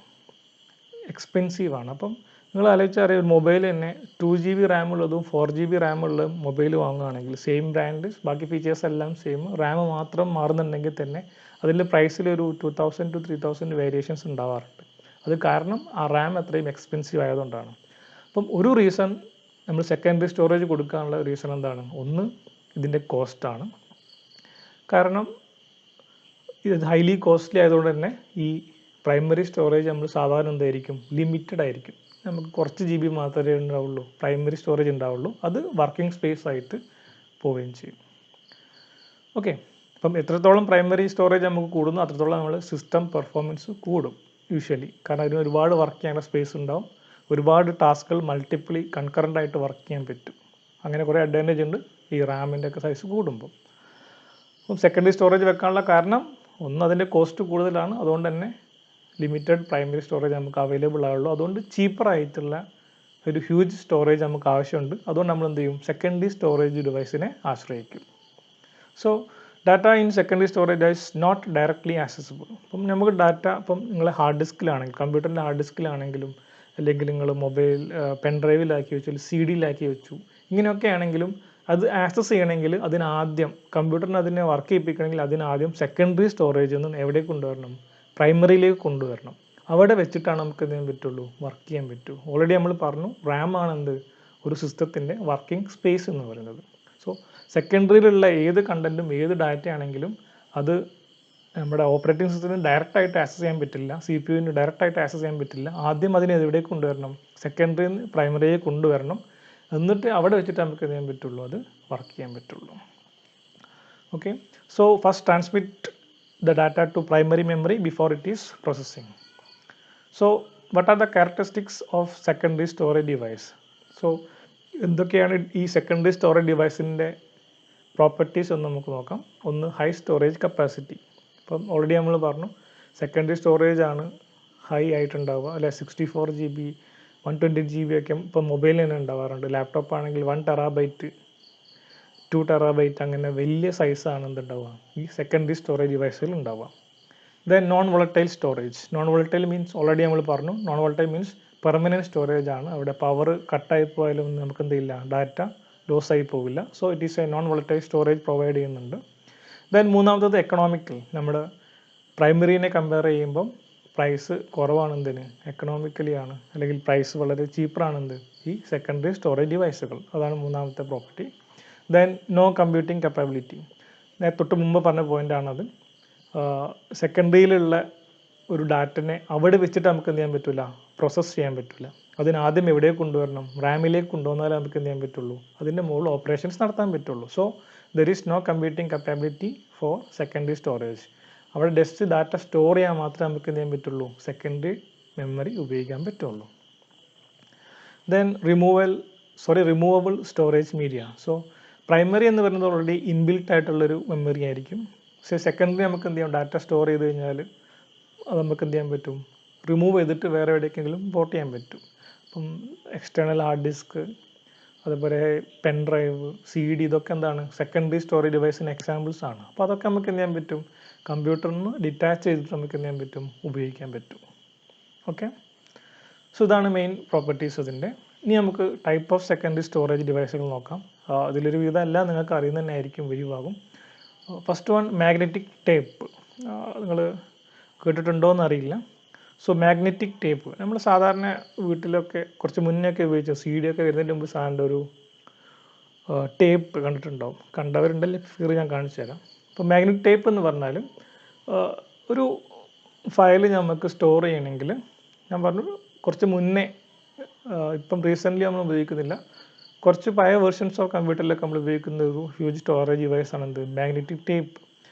എക്സ്പെൻസീവാണ്. അപ്പം നിങ്ങൾ ആലോചിച്ചാൽ അറിയാം, ഒരു മൊബൈൽ തന്നെ 2 GB റാം ഉള്ളതും 4 GB റാം ഉള്ള മൊബൈൽ വാങ്ങുകയാണെങ്കിൽ സെയിം ബ്രാൻഡ്, ബാക്കി ഫീച്ചേഴ്സ് എല്ലാം സെയിം, റാം മാത്രം മാറുന്നുണ്ടെങ്കിൽ തന്നെ അതിൻ്റെ പ്രൈസിൽ ഒരു 2000 to 3000 വേരിയേഷൻസ് ഉണ്ടാവാറുണ്ട്. അത് കാരണം ആ റാം അത്രയും എക്സ്പെൻസീവ് ആയതുകൊണ്ടാണ്. അപ്പം ഒരു റീസൺ നമ്മൾ സെക്കൻഡറി സ്റ്റോറേജ് കൊടുക്കാനുള്ള റീസൺ എന്താണ്? ഒന്ന് ഇതിൻ്റെ കോസ്റ്റാണ്. കാരണം ഇത് ഹൈലി കോസ്റ്റ്ലി ആയതുകൊണ്ട് തന്നെ ഈ പ്രൈമറി സ്റ്റോറേജ് നമ്മൾ സാധാരണ എന്തായിരിക്കും, ലിമിറ്റഡ് ആയിരിക്കും. നമുക്ക് കുറച്ച് GB മാത്രമേ ഉണ്ടാവുള്ളൂ, പ്രൈമറി സ്റ്റോറേജ് ഉണ്ടാവുള്ളൂ. അത് വർക്കിംഗ് സ്പേസ് ആയിട്ട് പോവുകയും ചെയ്യും. ഓക്കെ, അപ്പം എത്രത്തോളം പ്രൈമറി സ്റ്റോറേജ് നമുക്ക് കൂടുന്നു അത്രത്തോളം നമ്മൾ സിസ്റ്റം പെർഫോമൻസ് കൂടും യൂഷ്വലി. കാരണം അതിന് ഒരുപാട് വർക്ക് ചെയ്യാനുള്ള സ്പേസ് ഉണ്ടാവും, ഒരുപാട് ടാസ്കുകൾ മൾട്ടിപ്ലി കൺകറൻ്റ് ആയിട്ട് വർക്ക് ചെയ്യാൻ പറ്റും. അങ്ങനെ കുറേ അഡ്വാൻറ്റേജ് ഉണ്ട് ഈ റാമിൻ്റെ ഒക്കെ സൈസ് കൂടുമ്പോൾ. അപ്പം സെക്കൻഡറി സ്റ്റോറേജ് വെക്കാനുള്ള കാരണം ഒന്ന് അതിൻ്റെ കോസ്റ്റ് കൂടുതലാണ്, അതുകൊണ്ട് തന്നെ ലിമിറ്റഡ് പ്രൈമറി സ്റ്റോറേജ് നമുക്ക് അവൈലബിൾ ആവുള്ളൂ. അതുകൊണ്ട് ചീപ്പറായിട്ടുള്ള ഒരു ഹ്യൂജ് സ്റ്റോറേജ് നമുക്ക് ആവശ്യമുണ്ട്. അതുകൊണ്ട് നമ്മൾ എന്ത് ചെയ്യും, സെക്കൻഡറി സ്റ്റോറേജ് ഡിവൈസിനെ ആശ്രയിക്കും. So data in secondary storage is not directly accessible. അപ്പം നമുക്ക് ഡാറ്റ ഇപ്പം നിങ്ങൾ ഹാർഡ് ഡിസ്കിലാണെങ്കിൽ, കമ്പ്യൂട്ടറിൻ്റെ ഹാർഡ് ഡിസ്കിലാണെങ്കിലും, അല്ലെങ്കിൽ നിങ്ങൾ മൊബൈൽ പെൻ ഡ്രൈവിലാക്കി വെച്ചു, അല്ലെങ്കിൽ സി ഡിയിലാക്കി വെച്ചു, ഇങ്ങനെയൊക്കെ ആണെങ്കിലും അത് ആക്സസ് ചെയ്യണമെങ്കിൽ അതിനാദ്യം കമ്പ്യൂട്ടറിന് അതിനെ വർക്ക് ചെയ്യിപ്പിക്കണമെങ്കിൽ അതിനാദ്യം സെക്കൻഡറി സ്റ്റോറേജ് ഒന്നും എവിടെ കൊണ്ടുവരണം, പ്രൈമറിയിലേക്ക് കൊണ്ടുവരണം. അവിടെ വെച്ചിട്ടാണ് നമുക്ക് എന്ത് ചെയ്യാൻ പറ്റുള്ളൂ, വർക്ക് ചെയ്യാൻ പറ്റൂ. ഓൾറെഡി നമ്മൾ പറഞ്ഞു, റാം ആണ് എന്ത്, ഒരു സിസ്റ്റത്തിൻ്റെ വർക്കിംഗ് സ്പേസ് എന്ന് പറയുന്നത്. സോ സെക്കൻഡറിയിലുള്ള ഏത് കണ്ടൻറ്റും ഏത് ഡാറ്റ ആണെങ്കിലും അത് നമ്മുടെ ഓപ്പറേറ്റിംഗ് സിസ്റ്റത്തിന് ഡയറക്റ്റായിട്ട് ആക്സസ് ചെയ്യാൻ പറ്റില്ല, സി പി യുവിന് ഡയറക്റ്റായിട്ട് ആക്സസ് ചെയ്യാൻ പറ്റില്ല. ആദ്യം അതിനെ എവിടേക്ക് കൊണ്ടുവരണം, സെക്കൻഡറിയിൽ നിന്ന് പ്രൈമറിയെ കൊണ്ടുവരണം. എന്നിട്ട് അവിടെ വെച്ചിട്ട് നമുക്ക് എന്ത് ചെയ്യാൻ പറ്റുള്ളൂ, അത് വർക്ക് ചെയ്യാൻ പറ്റുള്ളൂ. Okay, so first transmit the data to primary memory before it is processing. So what are the characteristics of secondary storage device? So എന്തൊക്കെയാണ് ഈ സെക്കൻഡറി സ്റ്റോറേജ് ഡിവൈസിൻ്റെ പ്രോപ്പർട്ടീസ് എന്ന് നമുക്ക് നോക്കാം. ഒന്ന്, ഹൈ സ്റ്റോറേജ് കപ്പാസിറ്റി. ഇപ്പം ഓൾറെഡി നമ്മൾ പറഞ്ഞു സെക്കൻഡറി സ്റ്റോറേജ് ആണ് ഹൈ ആയിട്ടുണ്ടാവുക, അല്ലെ 64 GB 120 GB ഒക്കെ ഇപ്പം മൊബൈലിൽ തന്നെ ഉണ്ടാവാറുണ്ട്. ലാപ്ടോപ്പ് ആണെങ്കിൽ 1 TB 2 TB അങ്ങനെ വലിയ സൈസാണ് എന്തുണ്ടാവുക ഈ സെക്കൻഡറി സ്റ്റോറേജ് ഡിവൈസുകൾ ഉണ്ടാവുക. Then non volatile storage. Non volatile means already നമ്മൾ പറഞ്ഞു, non volatile means permanent storage ആണ്. അവിടെ പവർ കട്ടായി പോയാലും നമുക്ക് എന്തില്ല, ഡാറ്റ ലോസ് ആയി പോവില്ല. So it is a non volatile storage provide ചെയ്യുന്നുണ്ട്. ദെൻ മൂന്നാമത്തത് എക്കണോമിക്കൽ. നമ്മുടെ പ്രൈമറീനെ കമ്പയർ ചെയ്യുമ്പം പ്രൈസ് കുറവാണ് എന്തിന്, എക്കണോമിക്കലി ആണ്, അല്ലെങ്കിൽ പ്രൈസ് വളരെ ചീപ്പറാണെന്ത് ഈ സെക്കൻഡറി സ്റ്റോറേജ് ഡിവൈസുകൾ. അതാണ് മൂന്നാമത്തെ property. Then no computing capability. തൊട്ട് മുമ്പ് പറഞ്ഞ പോയിൻ്റാണത്. സെക്കൻഡറിയിലുള്ള ഒരു ഡാറ്റനെ അവിടെ വെച്ചിട്ട് നമുക്ക് എന്ത് ചെയ്യാൻ പറ്റില്ല, പ്രോസസ്സ് ചെയ്യാൻ പറ്റില്ല. അതിനാദ്യം എവിടെ കൊണ്ടുവരണം, റാമിലേക്ക് കൊണ്ടുവന്നാലേ നമുക്ക് എന്ത് ചെയ്യാൻ പറ്റുള്ളൂ, അതിൻ്റെ മുകളിൽ ഓപ്പറേഷൻസ് നടത്താൻ പറ്റുള്ളൂ. So there is no computing capability for secondary storage. അവിടെ ജസ്റ്റ് ഡാറ്റ സ്റ്റോർ ചെയ്യാൻ മാത്രമേ നമുക്ക് എന്ത് ചെയ്യാൻ പറ്റുള്ളൂ, സെക്കൻഡറി മെമ്മറി ഉപയോഗിക്കാൻ പറ്റുള്ളൂ. Then removable storage media. So primary എന്ന് പറയുന്നത് ഓൾറെഡി ഇൻബിൽട്ട് ആയിട്ടുള്ളൊരു മെമ്മറി ആയിരിക്കും. പക്ഷേ സെക്കൻഡറി നമുക്ക് എന്ത് ചെയ്യാം, ഡാറ്റ സ്റ്റോർ ചെയ്ത് കഴിഞ്ഞാൽ അത് നമുക്ക് എന്ത് ചെയ്യാൻ പറ്റും, റിമൂവ് ചെയ്തിട്ട് വേറെ എവിടേക്കെങ്കിലും പോർട്ട് ചെയ്യാൻ പറ്റും. അപ്പം എക്സ്റ്റേണൽ ഹാർഡ് ഡിസ്ക്, അതുപോലെ പെൻ ഡ്രൈവ്, സി ഡി, ഇതൊക്കെ എന്താണ് സെക്കൻഡറി സ്റ്റോറേജ് ഡിവൈസിന് എക്സാമ്പിൾസ് ആണ്. അപ്പോൾ അതൊക്കെ നമുക്ക് എന്ത് ചെയ്യാൻ പറ്റും, കമ്പ്യൂട്ടറിൽ നിന്ന് ഡിറ്റാച്ച് ചെയ്തിട്ട് നമുക്ക് എന്ത് ചെയ്യാൻ പറ്റും, ഉപയോഗിക്കാൻ പറ്റും. ഓക്കെ, സോ ഇതാണ് മെയിൻ പ്രോപ്പർട്ടീസ് ഇതിൻ്റെ. ഇനി നമുക്ക് ടൈപ്പ് ഓഫ് സെക്കൻഡറി സ്റ്റോറേജ് ഡിവൈസുകൾ നോക്കാം. അതിലൊരു വിധം എല്ലാം നിങ്ങൾക്ക് അറിയുന്ന തന്നെ ആയിരിക്കും, ഭൂരിഭാഗം. First one, magnetic tape. നിങ്ങൾ കേട്ടിട്ടുണ്ടോയെന്ന് അറിയില്ല. സോ മാഗ്നറ്റിക് ടേപ്പ് നമ്മൾ സാധാരണ വീട്ടിലൊക്കെ കുറച്ച് മുന്നേ ഉപയോഗിച്ച സി ഡി ഒക്കെ വരുന്നതിന് മുമ്പ് സാറിൻ്റെ ഒരു ടേപ്പ് കണ്ടിട്ടുണ്ടാവും. കണ്ടവരുണ്ടല്ലേ, ഫിഗർ ഞാൻ കാണിച്ചു തരാം. അപ്പോൾ മാഗ്നറ്റിക് ടേപ്പ് എന്ന് പറഞ്ഞാൽ ഒരു ഫയൽ നമുക്ക് സ്റ്റോർ ചെയ്യണമെങ്കിൽ, ഞാൻ പറഞ്ഞു കുറച്ച് മുന്നേ, ഇപ്പം റീസെൻ്റ്ലി നമ്മൾ ഉപയോഗിക്കുന്നില്ല, കുറച്ച് പഴയ വേർഷൻസ് ഓഫ് കമ്പ്യൂട്ടറിലൊക്കെ നമ്മൾ ഉപയോഗിക്കുന്ന ഒരു ഹ്യൂജ് സ്റ്റോറേജ് ഡിവൈസാണ് എന്ത്, മാഗ്നറ്റിക് ടേപ്പ്.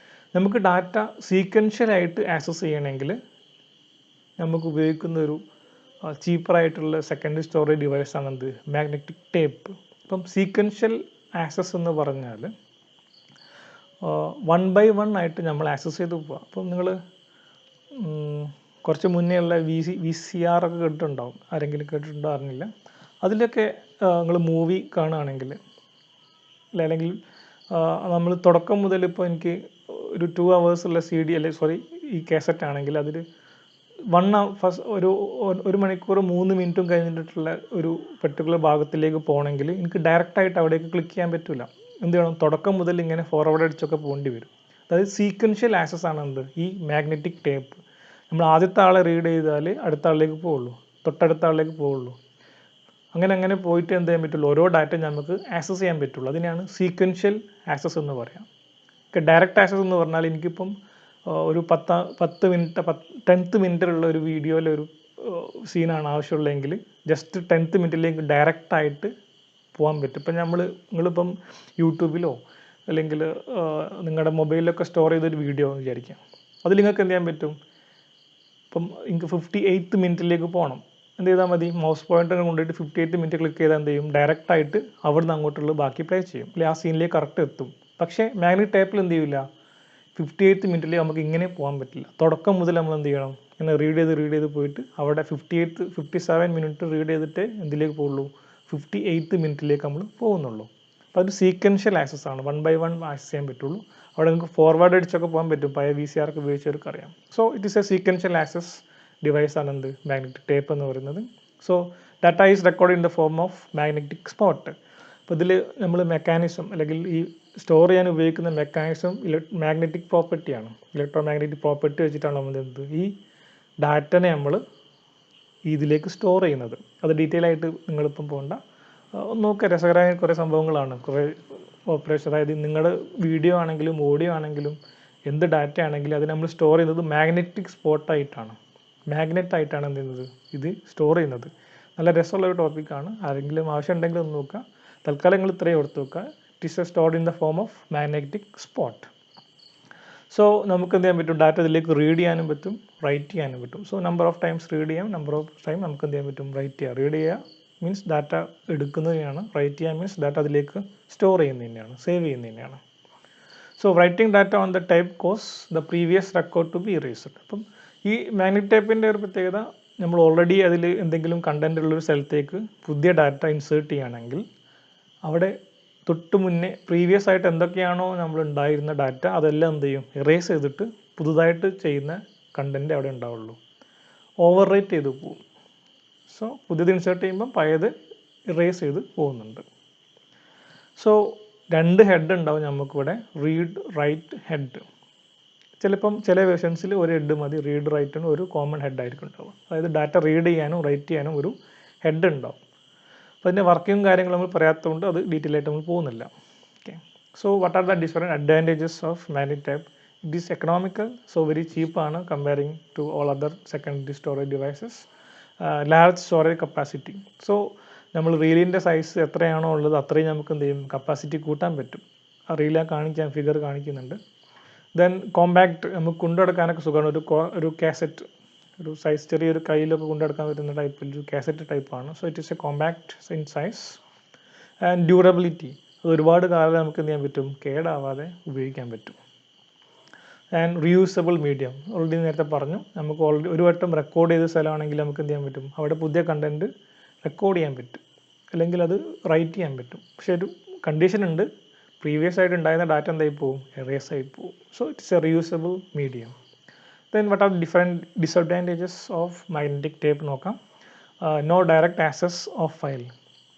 നമുക്ക് ഡാറ്റ സീക്വൻഷ്യലായിട്ട് ആക്സസ് ചെയ്യണമെങ്കിൽ നമുക്ക് ഉപയോഗിക്കുന്ന ഒരു ചീപ്പറായിട്ടുള്ള സെക്കൻഡറി സ്റ്റോറേജ് ഡിവൈസാണ് എന്ത്, മാഗ്നറ്റിക് ടേപ്പ്. ഇപ്പം സീക്വൻഷ്യൽ ആക്സസ് എന്ന് പറഞ്ഞാൽ 1 by 1 ആയിട്ട് നമ്മൾ ആക്സസ് ചെയ്ത് പോവുക. അപ്പം നിങ്ങൾ കുറച്ച് മുന്നേ ഉള്ള VCR ഒക്കെ കേട്ടിട്ടുണ്ടാവും, ആരെങ്കിലും കേട്ടിട്ടുണ്ടോ അറിഞ്ഞില്ല. അതിലൊക്കെ നിങ്ങൾ മൂവി കാണുകയാണെങ്കിൽ, അല്ലെങ്കിൽ നമ്മൾ തുടക്കം മുതൽ ഇപ്പോൾ എനിക്ക് ഒരു 2 hours ഉള്ള CD ഈ കാസറ്റ് ആണെങ്കിൽ അതിൽ 1 hour ഒരു മണിക്കൂർ 3 മിനിറ്റും കഴിഞ്ഞിട്ടുള്ള ഒരു പെർട്ടിക്കുലർ ഭാഗത്തിലേക്ക് പോകണമെങ്കിൽ എനിക്ക് ഡയറക്റ്റായിട്ട് അവിടേക്ക് ക്ലിക്ക് ചെയ്യാൻ പറ്റില്ല. എന്ത് ചെയ്യണം, തുടക്കം മുതൽ ഇങ്ങനെ ഫോർവേഡ് അടിച്ചൊക്കെ പോകേണ്ടി വരും. അതായത് സീക്വൻഷ്യൽ ആക്സസ് ആണ് എന്ത്, ഈ മാഗ്നറ്റിക് ടേപ്പ്. നമ്മൾ ആദ്യത്തെ ആളെ റീഡ് ചെയ്താൽ അടുത്ത ആളിലേക്ക് പോവുള്ളൂ, തൊട്ടടുത്ത ആളിലേക്ക് പോവുള്ളൂ. അങ്ങനെ പോയിട്ട് എന്ത് ചെയ്യാൻ പറ്റുള്ളൂ, ഓരോ ഡാറ്റ നമുക്ക് ആക്സസ് ചെയ്യാൻ പറ്റുള്ളൂ. അതിനെയാണ് സീക്വൻഷ്യൽ ആക്സസ് എന്ന് പറയാം. ഡയറക്റ്റ് ആക്സസ് എന്ന് പറഞ്ഞാൽ എനിക്കിപ്പം ഒരു 10th മിനിറ്റിലുള്ള ഒരു വീഡിയോയിലെ ഒരു സീനാണ് ആവശ്യമുള്ളതെങ്കിൽ ജസ്റ്റ് 10th മിനിറ്റിലേക്ക് ഡയറക്റ്റായിട്ട് പോകാൻ പറ്റും. ഇപ്പം നിങ്ങളിപ്പം യൂട്യൂബിലോ അല്ലെങ്കിൽ നിങ്ങളുടെ മൊബൈലിലൊക്കെ സ്റ്റോർ ചെയ്തൊരു വീഡിയോ എന്ന് വിചാരിക്കാം. അതിൽ നിങ്ങൾക്ക് എന്ത് ചെയ്യാൻ പറ്റും, ഇപ്പം എനിക്ക് 58th മിനിറ്റിലേക്ക് പോകണം, എന്ത് ചെയ്താൽ മതി, മൗസ് പോയിൻ്റർ കൊണ്ടുപോയിട്ട് 58th മിനിറ്റ് ക്ലിക്ക് ചെയ്താൽ എന്ത് ചെയ്യും, ഡയറക്റ്റായിട്ട് അവിടുന്ന് അങ്ങോട്ടുള്ള ബാക്കി പ്ലേ ചെയ്യും, അല്ലെങ്കിൽ ആ സീനിലേക്ക് കറക്റ്റ് എത്തും. പക്ഷേ മാഗ്നറ്റിക് ടേപ്പിൽ എന്ത് ചെയ്യില്ല, 58th മിനിറ്റിൽ നമുക്ക് ഇങ്ങനെ പോകാൻ പറ്റില്ല. തുടക്കം മുതൽ നമ്മൾ എന്ത് ചെയ്യണം, ഇങ്ങനെ റീഡ് ചെയ്ത് പോയിട്ട് അവിടെ 57 മിനിറ്റ് റീഡ് ചെയ്തിട്ട് എന്തിലേക്ക് പോകുള്ളൂ, 58th മിനിറ്റിലേക്ക് നമ്മൾ പോകുന്നുള്ളൂ. അപ്പോൾ അത് സീക്വൻഷ്യൽ ആക്സസ് ആണ്, 1 by 1 ആക്സസ് ചെയ്യാൻ പറ്റുള്ളൂ. അവിടെ നിങ്ങൾക്ക് ഫോർവേഡ് അടിച്ചൊക്കെ പോകാൻ പറ്റും, പഴയ VCR ഒക്കെ ഉപയോഗിച്ചവർക്ക് അറിയാം. So it is a sequential access device ആണ് എന്ത് മാഗ്നറ്റിക് ടേപ്പ് എന്ന് പറയുന്നത്. So data is record in the form of magnetic spot. അപ്പോൾ ഇതിൽ നമ്മൾ മെക്കാനിസം അല്ലെങ്കിൽ ഈ സ്റ്റോർ ചെയ്യാൻ ഉപയോഗിക്കുന്ന മെക്കാനിസം മാഗ്നറ്റിക് പ്രോപ്പർട്ടിയാണ്. ഇലക്ട്രോ മാഗ്നറ്റിക് പ്രോപ്പർട്ടി വെച്ചിട്ടാണ് നമ്മൾ എന്ത് ഈ ഡാറ്റനെ നമ്മൾ ഇതിലേക്ക് സ്റ്റോർ ചെയ്യുന്നത്. അത് ഡീറ്റെയിൽ ആയിട്ട് നിങ്ങളിപ്പം പോകണ്ട, നോക്കുക, രസകരമായ കുറേ സംഭവങ്ങളാണ്, കുറേ ഓപ്പറേഷൻ. അതായത് നിങ്ങളുടെ വീഡിയോ ആണെങ്കിലും ഓഡിയോ ആണെങ്കിലും എന്ത് ഡാറ്റ ആണെങ്കിലും അത് നമ്മൾ സ്റ്റോർ ചെയ്യുന്നത് മാഗ്നറ്റിക് സ്പോട്ടായിട്ടാണ്, മാഗ്നറ്റായിട്ടാണ് എന്ത് ചെയ്യുന്നത് ഇത് സ്റ്റോർ ചെയ്യുന്നത്. നല്ല രസമുള്ള ഒരു ടോപ്പിക്കാണ്. ആരെങ്കിലും ആവശ്യം ഉണ്ടെങ്കിൽ ഒന്ന് നോക്കുക. തൽക്കാലം നിങ്ങൾ ഇത്രയും ഓർത്ത് വെക്കുക. It is stored in the form of magnetic spot. So നമുക്ക് എന്ത് ചെയ്യാൻ പറ്റും, ഡാറ്റ ഇതിലേക്ക് റീഡ് ചെയ്യാനും പറ്റും, റൈറ്റ് ചെയ്യാനും പറ്റും. So number of times read ചെയ്യാം, നമ്പർ ഓഫ് ടൈം നമുക്ക് എന്ത് ചെയ്യാൻ പറ്റും, റൈറ്റ് ചെയ്യാം. റീഡ് ചെയ്യുക മീൻസ് ഡാറ്റ എടുക്കുന്നതിനാണ്, റൈറ്റ് ചെയ്യാൻ മീൻസ് ഡാറ്റ അതിലേക്ക് സ്റ്റോർ ചെയ്യുന്നതിനാണ്, സേവ് ചെയ്യുന്നതിനാണ്. So writing data on the tape cause the previous record to be erased. അപ്പം ഈ മാഗ്നറ്റിക് ടൈപ്പിൻ്റെ ഒരു പ്രത്യേകത, നമ്മൾ ഓൾറെഡി അതിൽ എന്തെങ്കിലും കണ്ടന്റ് ഉള്ളൊരു സ്ഥലത്തേക്ക് പുതിയ ഡാറ്റ ഇൻസേർട്ട് ചെയ്യുകയാണെങ്കിൽ അവിടെ തൊട്ട് മുന്നേ പ്രീവിയസ് ആയിട്ട് എന്തൊക്കെയാണോ നമ്മൾ ഉണ്ടായിരുന്ന ഡാറ്റ അതെല്ലാം എന്ത് ചെയ്യും, ഇറേസ് ചെയ്തിട്ട് പുതുതായിട്ട് ചെയ്യുന്ന കണ്ടൻറ്റ് അവിടെ ഉണ്ടാവുള്ളൂ. ഓവർ റൈറ്റ് ചെയ്ത് പോകും. സോ പുതിയത് ഇൻസേർട്ട് ചെയ്യുമ്പം പഴയത് ഇറേസ് ചെയ്ത് പോകുന്നുണ്ട്. സോ രണ്ട് ഹെഡ് ഉണ്ടാവും നമുക്കിവിടെ, റീഡ് റൈറ്റ് ഹെഡ്. ചിലപ്പം ചില വേർഷൻസിൽ ഒരു ഹെഡ് മതി, റീഡ് റൈറ്റിന് ഒരു കോമൺ ഹെഡ് ആയിരിക്കും ഉണ്ടാവുക. അതായത് ഡാറ്റ റീഡ് ചെയ്യാനും റൈറ്റ് ചെയ്യാനും ഒരു ഹെഡ് ഉണ്ടാവും. അപ്പോൾ അതിൻ്റെ വർക്കിംഗ് കാര്യങ്ങൾ നമ്മൾ പറയാത്തതുകൊണ്ട് അത് ഡീറ്റെയിൽ ആയിട്ട് നമ്മൾ പോകുന്നില്ല. Okay, so what are the different advantages of magnetic type? It is economical, so very ചീപ്പാണ് comparing to all other secondary storage devices. Large storage capacity. So നമ്മൾ റീലിൻ്റെ സൈസ് എത്രയാണോ ഉള്ളത് അത്രയും നമുക്ക് എന്ത് ചെയ്യും, കപ്പാസിറ്റി കൂട്ടാൻ പറ്റും. ആ റീല കാണിക്കാൻ ഫിഗർ കാണിക്കുന്നുണ്ട്. ദെൻ കോമ്പാക്റ്റ്, നമുക്ക് കൊണ്ടുനടക്കാനൊക്കെ സുഖമാണ്. ഒരു കാസറ്റ്, ഒരു സൈസ് ചെറിയൊരു കയ്യിലൊക്കെ കൊണ്ടുനടക്കാൻ പറ്റുന്ന ടൈപ്പ് ഒരു കാസറ്റ് ടൈപ്പാണ്. So it is A compact in size. And durability, അത് ഒരുപാട് കാലം നമുക്ക് എന്ത് ചെയ്യാൻ പറ്റും, കേടാവാതെ ഉപയോഗിക്കാൻ പറ്റും. ആൻഡ് റീയൂസബിൾ മീഡിയം, ഓൾറെഡി നേരത്തെ പറഞ്ഞു, നമുക്ക് ഓൾറെഡി ഒരു വട്ടം റെക്കോർഡ് ചെയ്ത സ്ഥലമാണെങ്കിൽ നമുക്ക് എന്ത് ചെയ്യാൻ പറ്റും, അവിടെ പുതിയ കണ്ടൻറ്റ് റെക്കോർഡ് ചെയ്യാൻ പറ്റും, അല്ലെങ്കിൽ അത് റൈറ്റ് ചെയ്യാൻ പറ്റും. പക്ഷേ ഒരു കണ്ടീഷൻ ഉണ്ട്, പ്രീവിയസ് ആയിട്ട് ഉണ്ടായിരുന്ന ഡാറ്റ എന്തായി പോവും, എറേസ് ആയി പോവും. So it's a reusable medium. Then what are different disadvantages of magnetic tape നോക്കാം. No direct access of file.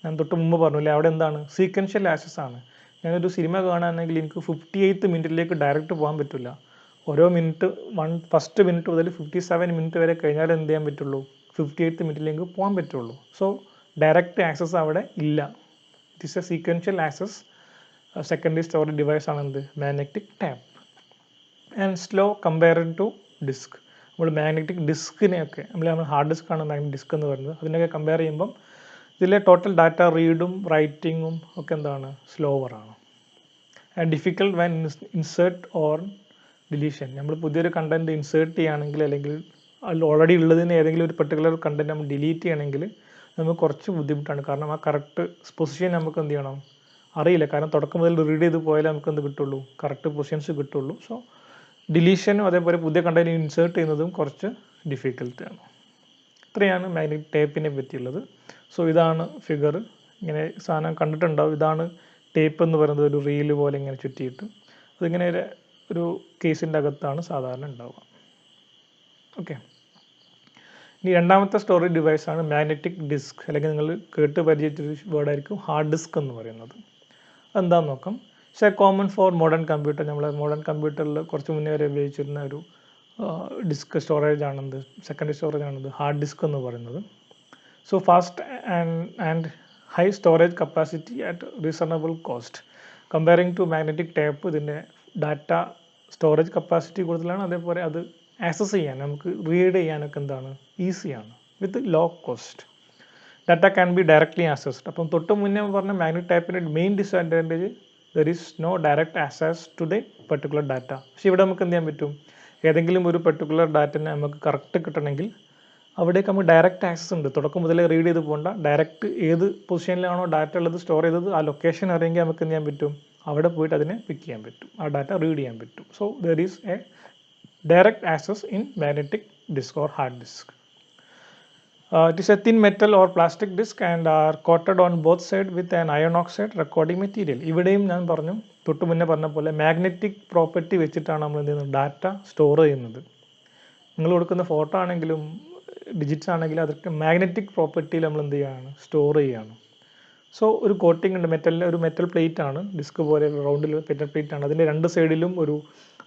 ഞാൻ തൊട്ട് മുമ്പ് പറഞ്ഞില്ലേ, അവിടെ എന്താണ്, സീക്വൻഷ്യൽ ആക്സസ് ആണ്. ഞാനൊരു സിനിമ കാണുകയാണെങ്കിൽ എനിക്ക് 58th മിനിറ്റിലേക്ക് ഡയറക്റ്റ് പോകാൻ പറ്റില്ല. ഓരോ മിനിറ്റ് ഫസ്റ്റ് മിനിറ്റ് മുതൽ 57 മിനിറ്റ് വരെ കഴിഞ്ഞാൽ എന്ത് ചെയ്യാൻ പറ്റുള്ളൂ, 58th മിനിറ്റിലേക്ക് പോകാൻ പറ്റുള്ളൂ. സോ ഡയറക്റ്റ് ആക്സസ് അവിടെ ഇല്ല. It is a sequential access. Secondary storage device ആണ് എന്ത്, magnetic tape. And slow compared to disk. നമ്മൾ മാഗ്നറ്റിക് ഡിസ്കിനെയൊക്കെ നമ്മൾ ഹാർഡ് ഡിസ്ക് ആണ് മാഗ്നറ്റിക് ഡിസ്ക് എന്ന് പറയുന്നത്, അതിനൊക്കെ കമ്പയർ ചെയ്യുമ്പം ഇതിലെ ടോട്ടൽ ഡാറ്റ റീഡും റൈറ്റിങ്ങും ഒക്കെ എന്താണ്, സ്ലോവറാണ്. And difficult when insert or deletion. നമ്മൾ പുതിയൊരു കണ്ടൻറ്റ് ഇൻസേർട്ട് ചെയ്യുകയാണെങ്കിൽ, അല്ലെങ്കിൽ അതിൽ ഓൾറെഡി ഉള്ളതിന് ഏതെങ്കിലും ഒരു പെർട്ടിക്കുലർ കണ്ടൻറ്റ് നമ്മൾ ഡിലീറ്റ് ചെയ്യണമെങ്കിൽ നമുക്ക് കുറച്ച് ബുദ്ധിമുട്ടാണ്. കാരണം ആ കറക്റ്റ് പൊസിഷൻ നമുക്ക് എന്ത് ചെയ്യണം, അറിയില്ല. കാരണം തുടക്കം മുതൽ റീഡ് ചെയ്ത് പോയാലേ നമുക്ക് എന്ത് കിട്ടുള്ളൂ, കറക്റ്റ് പൊസിഷൻസ് കിട്ടുള്ളൂ. സോ ഡിലീഷനും അതേപോലെ പുതിയ കണ്ടൻറ്റ് ഇൻസേർട്ട് ചെയ്യുന്നതും കുറച്ച് ഡിഫിക്കൽട്ടാണ്. ഇത്രയാണ് മാഗ്നറ്റിക് ടേപ്പിനെ പറ്റിയുള്ളത്. സോ ഇതാണ് ഫിഗർ. ഇങ്ങനെ സാധനം കണ്ടിട്ടുണ്ടാവും. ഇതാണ് ടേപ്പ് എന്ന് പറയുന്നത്, ഒരു റീല് പോലെ ഇങ്ങനെ ചുറ്റിയിട്ട് അതിങ്ങനെ ഒരു കേസിൻ്റെ അകത്താണ് സാധാരണ ഉണ്ടാവുക. ഓക്കെ, ഇനി രണ്ടാമത്തെ സ്റ്റോറേജ് ഡിവൈസാണ് മാഗ്നറ്റിക് ഡിസ്ക്, അല്ലെങ്കിൽ നിങ്ങൾ കേട്ട് പരിചയിച്ചൊരു വേർഡായിരിക്കും ഹാർഡ് ഡിസ്ക് എന്ന് പറയുന്നത്. അതെന്താണെന്ന് നോക്കാം. പക്ഷേ കോമൺ ഫോർ മോഡേൺ കമ്പ്യൂട്ടർ, നമ്മൾ മോഡേൺ കമ്പ്യൂട്ടറിൽ കുറച്ച് മുന്നേ വരെ ഉപയോഗിച്ചിരുന്ന ഒരു ഡിസ്ക് സ്റ്റോറേജ് ആണെന്ത്, സെക്കൻഡറി സ്റ്റോറേജ് ആണെന്ത്, ഹാർഡ് ഡിസ്ക് എന്ന് പറയുന്നത്. So fast and high storage capacity at reasonable cost. Comparing to magnetic tape ഇതിൻ്റെ ഡാറ്റ സ്റ്റോറേജ് കപ്പാസിറ്റി കൂടുതലാണ്, അതേപോലെ അത് ആക്സസ് ചെയ്യാൻ, നമുക്ക് റീഡ് ചെയ്യാനൊക്കെ എന്താണ്, ഈസിയാണ്, with low cost. Data can be directly accessed. അപ്പം തൊട്ട് മുന്നേ പറഞ്ഞ മാഗ്നറ്റിക് ടൈപ്പിൻ്റെ main disadvantage, there is no direct access to the particular data. പക്ഷേ ഇവിടെ നമുക്ക് എന്ത് ചെയ്യാൻ പറ്റും, ഏതെങ്കിലും ഒരു പെർട്ടിക്കുലർ ഡാറ്റനെ നമുക്ക് കറക്റ്റ് കിട്ടണമെങ്കിൽ അവിടേക്ക് നമുക്ക് ഡയറക്റ്റ് ആക്സസ് ഉണ്ട്. തുടക്കം മുതലേ റീഡ് ചെയ്ത് പോകണ്ട, ഡയറക്റ്റ് ഏത് പൊസിഷനിലാണോ ഡാറ്റ ഉള്ളത് സ്റ്റോർ ചെയ്തത് ആ ലൊക്കേഷൻ അറിയെങ്കിൽ നമുക്ക് എന്ത് ചെയ്യാൻ പറ്റും, അവിടെ പോയിട്ട് അതിനെ പിക്ക് ചെയ്യാൻ പറ്റും, ആ ഡാറ്റ റീഡ് ചെയ്യാൻ പറ്റും. So there is a direct access in magnetic disk or hard disk. It is a thin metal or plastic disk and are coated on both sides with an iron oxide recording material. ഇവിടെയും ഞാൻ പറഞ്ഞു തൊട്ട് മുന്നേ പറഞ്ഞ പോലെ magnetic property വെച്ചിട്ടാണ് നമ്മൾ എന്ത് ചെയ്യുന്നത്, ഡാറ്റ സ്റ്റോർ ചെയ്യുന്നത്. നിങ്ങൾ കൊടുക്കുന്ന ഫോട്ടോ ആണെങ്കിലും ഡിജിറ്റ്സ് ആണെങ്കിലും അതൊക്കെ മാഗ്നറ്റിക് പ്രോപ്പർട്ടിയിൽ നമ്മൾ എന്ത് ചെയ്യുകയാണ്, സ്റ്റോർ ചെയ്യുകയാണ്. സോ ഒരു കോട്ടിംഗ് ഉണ്ട്, ഒരു മെറ്റൽ പ്ലേറ്റ് ആണ്, ഡിസ്ക് പോലെ റൗണ്ടിൽ മെറ്റൽ പ്ലേറ്റ് ആണ്. അതിൻ്റെ രണ്ട് സൈഡിലും ഒരു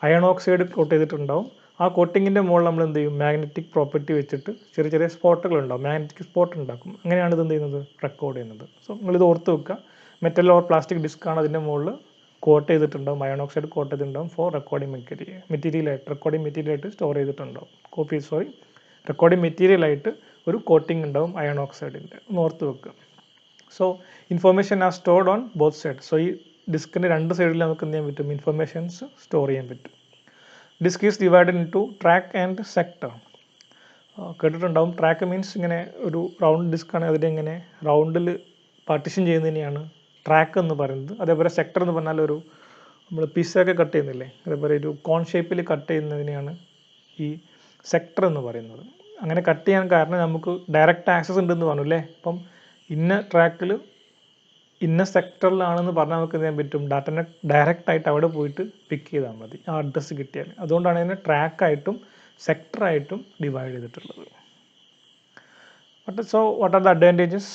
അയൺ ഓക്സൈഡ് കോട്ട് ചെയ്തിട്ടുണ്ടാവും. ആ കോട്ടിങ്ങിൻ്റെ മുകളിൽ നമ്മൾ എന്ത് ചെയ്യും, മാഗ്നറ്റിക് പ്രോപ്പർട്ടി വെച്ചിട്ട് ചെറിയ ചെറിയ സ്പോട്ടുകൾ ഉണ്ടാവും, മാഗ്നറ്റിക് സ്പോട്ട് ഉണ്ടാക്കും. അങ്ങനെയാണ് ഇത് എന്ത് ചെയ്യുന്നത്, റെക്കോർഡ് ചെയ്യുന്നത്. സോ നിങ്ങളിത് ഓർത്ത് വെക്കുക, മെറ്റൽ ഓർ പ്ലാസ്റ്റിക് ഡിസ്ക് ആണ്, അതിൻ്റെ മുകളിൽ കോട്ട് ചെയ്തിട്ടുണ്ടാവും, അയൺ ഓക്സൈഡ് കോട്ട് ചെയ്തിട്ടുണ്ടാവും ഫോർ റെക്കോർഡിംഗ് റെക്കോർഡിംഗ് മെറ്റീരിയലായിട്ട് സ്റ്റോർ ചെയ്തിട്ടുണ്ടാവും. റെക്കോർഡിംഗ് മെറ്റീരിയലായിട്ട് ഒരു കോട്ടിംഗ് ഉണ്ടാവും അയൺ ഓക്സൈഡിൻ്റെ, ഒന്ന് ഓർത്ത് വെക്കുക. So information R stored on both side. So ഈ ഡിസ്കിൻ്റെ രണ്ട് സൈഡിൽ നമുക്ക് എന്ത് ചെയ്യാൻ പറ്റും, ഇൻഫർമേഷൻസ് സ്റ്റോർ ചെയ്യാൻ പറ്റും. Disk is divided into track and sector. കേട്ടിട്ടുണ്ടാവും, ട്രാക്ക് മീൻസ് ഇങ്ങനെ ഒരു റൗണ്ട് ഡിസ്ക് ആണ്, അതിനെ ഇങ്ങനെ റൗണ്ടിൽ പാർട്ടീഷൻ ചെയ്യുന്നതിനെയാണ് ട്രാക്ക് എന്ന് പറയുന്നത്. അതേപോലെ സെക്ടർ എന്ന് പറഞ്ഞാൽ ഒരു നമ്മൾ പിസ്സയൊക്കെ കട്ട് ചെയ്യുന്നില്ലേ, അതേപോലെ ഒരു കോൺ ഷേപ്പിൽ കട്ട് ചെയ്യുന്നതിനെയാണ് ഈ സെക്ടർ എന്ന് പറയുന്നത്. അങ്ങനെ കട്ട് ചെയ്യാൻ കാരണം നമുക്ക് ഡയറക്റ്റ് ആക്സസ് ഉണ്ടെന്ന് പറഞ്ഞു അല്ലേ. അപ്പം ഇന്ന ട്രാക്കിൽ ഇന്ന സെക്ടറിലാണെന്ന് പറഞ്ഞാൽ നമുക്ക് എന്ത് ചെയ്യാൻ പറ്റും, ഡാറ്റനെ ഡയറക്റ്റായിട്ട് അവിടെ പോയിട്ട് പിക്ക് ചെയ്താൽ മതി, ആ അഡ്രസ്സ് കിട്ടിയാൽ. അതുകൊണ്ടാണ് ഇതിനെ ട്രാക്കായിട്ടും സെക്ടറായിട്ടും ഡിവൈഡ് ചെയ്തിട്ടുള്ളത്. So what are the advantages?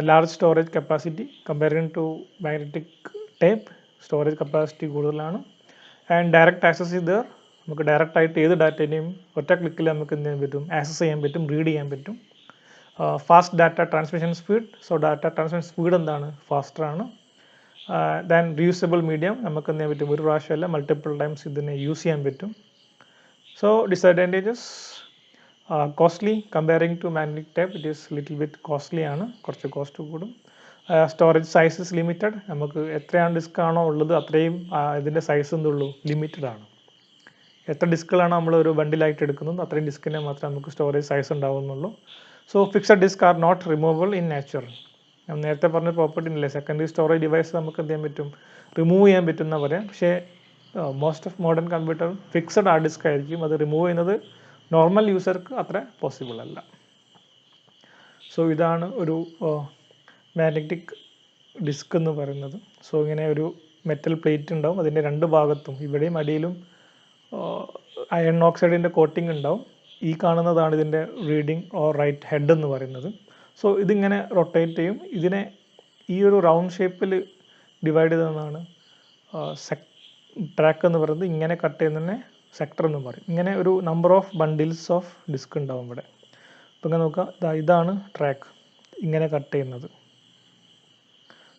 Large storage capacity comparing to magnetic tape. Storage capacity കൂടുതലാണ്. ആൻഡ് ഡയറക്റ്റ് ആക്സസ് ചെയ്ത് നമുക്ക് ഡയറക്റ്റായിട്ട് ഏത് ഡാറ്റേനെയും ഒറ്റ ക്ലിക്കിൽ നമുക്ക് എന്ത് ചെയ്യാൻ പറ്റും, ആക്സസ് ചെയ്യാൻ പറ്റും, റീഡ് ചെയ്യാൻ പറ്റും. Fast data transmission speed. So data transmission speed എന്താണ്, ഫാസ്റ്ററാണ്. ദാൻ റീയൂസബിൾ മീഡിയം, നമുക്ക് എന്ത് ചെയ്യാൻ പറ്റും, ഒരു പ്രാവശ്യമല്ല മൾട്ടിപ്പിൾ ടൈംസ് ഇതിനെ യൂസ് ചെയ്യാൻ പറ്റും. So disadvantages, costly comparing to magnetic type, it is little bit costly ആണ്, കുറച്ച് കോസ്റ്റ് കൂടും. Storage size is limited. നമുക്ക് എത്രയാണ് ഡിസ്ക് ആണോ ഉള്ളത് അത്രയും ഇതിൻ്റെ സൈസ് എന്തുള്ളൂ, ലിമിറ്റഡ് ആണ്. എത്ര ഡിസ്കുകളാണ് നമ്മൾ ഒരു ബണ്ടിലായിട്ട് എടുക്കുന്നത് അത്രയും ഡിസ്കിനെ മാത്രമേ നമുക്ക് സ്റ്റോറേജ് സൈസ് ഉണ്ടാവുന്നുള്ളൂ. So fixed disk are not removable in nature. ഞാൻ നേരത്തെ പറഞ്ഞ പ്രോപ്പർട്ടി ഇല്ലേ, സെക്കൻഡറി സ്റ്റോറേജ് ഡിവൈസ് നമുക്ക് എന്ത് ചെയ്യാൻ പറ്റും, റിമൂവ് ചെയ്യാൻ പറ്റുന്ന പറയാം. പക്ഷേ most of modern computer fixed hard disk ആയിരിക്കും. അത് റിമൂവ് ചെയ്യുന്നത് നോർമൽ യൂസർക്ക് അത്ര പോസിബിൾ അല്ല. സോ ഇതാണ് ഒരു മാഗ്നറ്റിക് ഡിസ്ക് എന്ന് പറയുന്നത്. സോ ഇങ്ങനെ ഒരു മെറ്റൽ പ്ലേറ്റ് ഉണ്ടാവും, അതിൻ്റെ രണ്ട് ഭാഗത്തും ഇവിടെയും അടിയിലും അയൺ ഓക്സൈഡിൻ്റെ കോട്ടിംഗ് ഉണ്ടാവും. ഈ കാണുന്നതാണ് ഇതിൻ്റെ റീഡിങ് ഓർ റൈറ്റ് ഹെഡ് എന്ന് പറയുന്നത്. സോ ഇതിങ്ങനെ റൊട്ടേറ്റ് ചെയ്യും. ഇതിനെ ഈ ഒരു റൗണ്ട് ഷേപ്പിൽ ഡിവൈഡ് ചെയ്തതാണ് ട്രാക്ക് എന്ന് പറയുന്നത്. ഇങ്ങനെ കട്ട് ചെയ്യുന്നതിനെ സെക്ടർ എന്ന് പറയും. ഇങ്ങനെ ഒരു number of bundles of disk ഉണ്ടാവും ഇവിടെ. അപ്പോൾ ഇങ്ങനെ നോക്കുക, ഇതാണ് ട്രാക്ക് ഇങ്ങനെ കട്ട് ചെയ്യുന്നത്.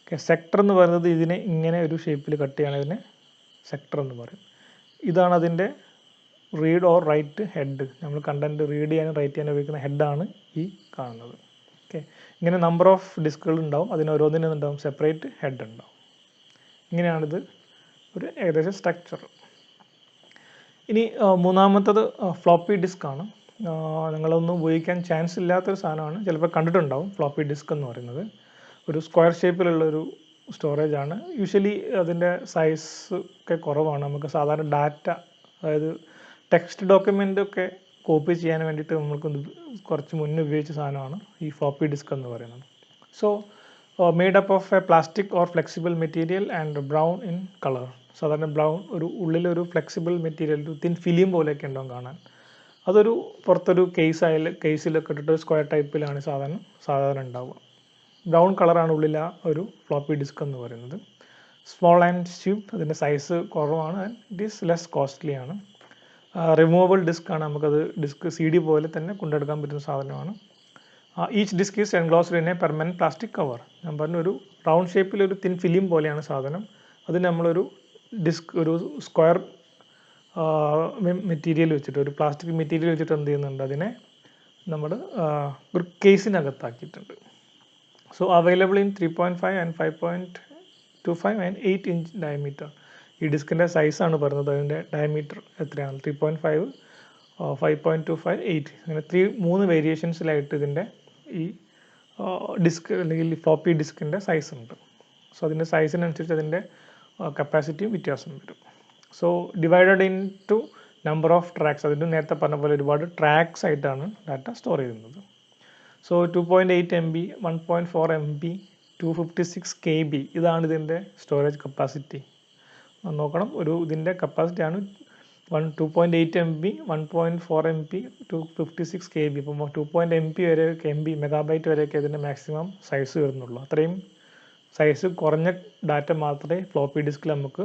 ഓക്കെ, സെക്ടർ എന്ന് പറയുന്നത് ഇതിനെ ഇങ്ങനെ ഒരു ഷേപ്പിൽ കട്ട് ചെയ്യാണ്, ഇതിനെ സെക്ടർ എന്ന് പറയും. ഇതാണ് അതിൻ്റെ റീഡ് ഓർ റൈറ്റ് ഹെഡ്. നമ്മൾ കണ്ടൻറ്റ് റീഡ് ചെയ്യാനും റൈറ്റ് ചെയ്യാനും ഉപയോഗിക്കുന്ന ഹെഡാണ് ഈ കാണുന്നത്. ഓക്കെ, ഇങ്ങനെ നമ്പർ ഓഫ് ഡിസ്കുകൾ ഉണ്ടാവും, അതിന് ഓരോന്നിനും ഉണ്ടാവും സെപ്പറേറ്റ് ഹെഡ് ഉണ്ടാവും. ഇങ്ങനെയാണിത് ഒരു ഏകദേശം സ്ട്രക്ചർ. ഇനി മൂന്നാമത്തത് ഫ്ലോപ്പി ഡിസ്ക് ആണ്. നിങ്ങളൊന്നും ഉപയോഗിക്കാൻ ചാൻസ് ഇല്ലാത്തൊരു സാധനമാണ്, ചിലപ്പോൾ കണ്ടിട്ടുണ്ടാവും. ഫ്ലോപ്പി ഡിസ്ക് എന്ന് പറയുന്നത് ഒരു സ്ക്വയർ ഷേപ്പിലുള്ളൊരു സ്റ്റോറേജ് ആണ്. യൂഷ്വലി അതിൻ്റെ സൈസ് ഒക്കെ കുറവാണ്. നമുക്ക് സാധാരണ ഡാറ്റ, അതായത് ടെക്സ്റ്റ് ഡോക്യുമെൻ്റ് ഒക്കെ കോപ്പി ചെയ്യാൻ വേണ്ടിയിട്ട് നമുക്ക് കുറച്ച് മുന്നേ ഉപയോഗിച്ച സാധനമാണ് ഈ ഫ്ലോപ്പി ഡിസ്ക് എന്ന് പറയുന്നത്. So made up of A plastic or flexible material and brown in colour. സാധാരണ ബ്രൗൺ, ഒരു ഉള്ളിലൊരു ഫ്ലെക്സിബിൾ മെറ്റീരിയൽ, ഒരു തിൻ ഫിലിം പോലെയൊക്കെ ഉണ്ടാവും കാണാൻ. അതൊരു പുറത്തൊരു കേസിലൊക്കെ ഇട്ടിട്ട് സ്ക്വയർ ടൈപ്പിലാണ് സാധാരണ ഉണ്ടാവുക. ബ്രൗൺ കളറാണ് ഉള്ളിൽ ആ ഒരു ഫ്ലോപ്പി ഡിസ്ക് എന്ന് പറയുന്നത്. സ്മോൾ ആൻഡ് ചീപ്പ്, അതിൻ്റെ സൈസ് കുറവാണ്, and it is less costly ആണ്. റിമൂവബിൾ ഡിസ്ക് ആണ്, നമുക്കത് ഡിസ്ക് CD പോലെ തന്നെ കൊണ്ടെടുക്കാൻ പറ്റുന്ന സാധനമാണ്. Each disk is enclosed in a permanent plastic cover. ഞാൻ പറഞ്ഞ ഒരു റൗണ്ട് ഷേപ്പിലൊരു തിൻ ഫിലിം പോലെയാണ് സാധനം. അത് നമ്മളൊരു ഡിസ്ക്, ഒരു സ്ക്വയർ മെറ്റീരിയൽ വെച്ചിട്ട്, ഒരു പ്ലാസ്റ്റിക് മെറ്റീരിയൽ വെച്ചിട്ട് എന്ത് ചെയ്യുന്നുണ്ട്, അതിനെ നമ്മൾ ഒരു കേസിനകത്താക്കിയിട്ടുണ്ട്. So available in 3.5 and 5.25 and 8 inch diameter. ഈ ഡിസ്കിൻ്റെ സൈസാണ് പറയുന്നത്, അതിൻ്റെ ഡയമീറ്റർ എത്രയാണ്, 3.5, 5.25, 8. അങ്ങനെ 3 വേരിയേഷൻസിലായിട്ട് ഇതിൻ്റെ ഈ ഡിസ്ക് അല്ലെങ്കിൽ ഫ്ലോപ്പി ഡിസ്കിൻ്റെ സൈസ് ഉണ്ട്. സോ അതിൻ്റെ സൈസിനനുസരിച്ച് അതിൻ്റെ കപ്പാസിറ്റിയും വ്യത്യാസം വരും. So divided into number of tracks. അതിൻ്റെ നേരത്തെ പറഞ്ഞ പോലെ ഒരുപാട് ട്രാക്സ് ആയിട്ടാണ് ഡാറ്റ സ്റ്റോർ ചെയ്യുന്നത്. സോ 2.8 MB, 1.4 MB, 256 KB, ഇതാണ് ഇതിൻ്റെ സ്റ്റോറേജ് കപ്പാസിറ്റി. നോക്കണം. ഒരു ഇതിൻ്റെ കപ്പാസിറ്റിയാണ് 2.8 MB, 1.4 MB to 56 KB. ഇപ്പം 2. MB വരെ മെഗാബൈറ്റ് വരെയൊക്കെ ഇതിൻ്റെ മാക്സിമം സൈസ് വരുന്നുള്ളൂ. അത്രയും സൈസ് കുറഞ്ഞ ഡാറ്റ മാത്രമേ ഫ്ലോപ്പി ഡിസ്കിൽ നമുക്ക്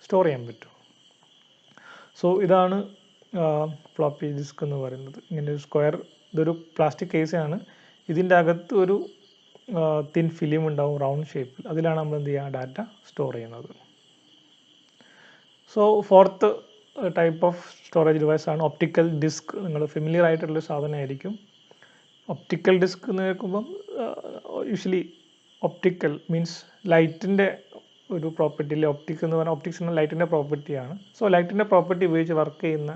സ്റ്റോർ ചെയ്യാൻ പറ്റൂ. സോ ഇതാണ് ഫ്ലോപ്പി ഡിസ്ക് എന്ന് പറയുന്നത്. ഇങ്ങനെ ഒരു സ്ക്വയർ, ഇതൊരു പ്ലാസ്റ്റിക് കേസാണ്. ഇതിൻ്റെ അകത്ത് ഒരു തിൻ ഫിലിം ഉണ്ടാവും റൗണ്ട് ഷേപ്പിൽ. അതിലാണ് നമ്മൾ എന്ത് ചെയ്യുക, ഡാറ്റ സ്റ്റോർ ചെയ്യുന്നത്. So fourth type of storage device ആണ് ഒപ്റ്റിക്കൽ ഡിസ്ക്. നിങ്ങൾ ഫെമിലിയർ ആയിട്ടുള്ളൊരു സാധനമായിരിക്കും. ഒപ്റ്റിക്കൽ ഡിസ്ക് എന്ന് കേൾക്കുമ്പം യൂഷ്വലി ഒപ്റ്റിക്കൽ മീൻസ് ലൈറ്റിൻ്റെ ഒരു പ്രോപ്പർട്ടി, അല്ലെ ഒപ്റ്റിക്സ് എന്ന് പറഞ്ഞാൽ ഒപ്റ്റിക്സ് എന്ന ലൈറ്റിൻ്റെ പ്രോപ്പർട്ടിയാണ്. സോ ലൈറ്റിൻ്റെ പ്രോപ്പർട്ടി ഉപയോഗിച്ച് വർക്ക് ചെയ്യുന്ന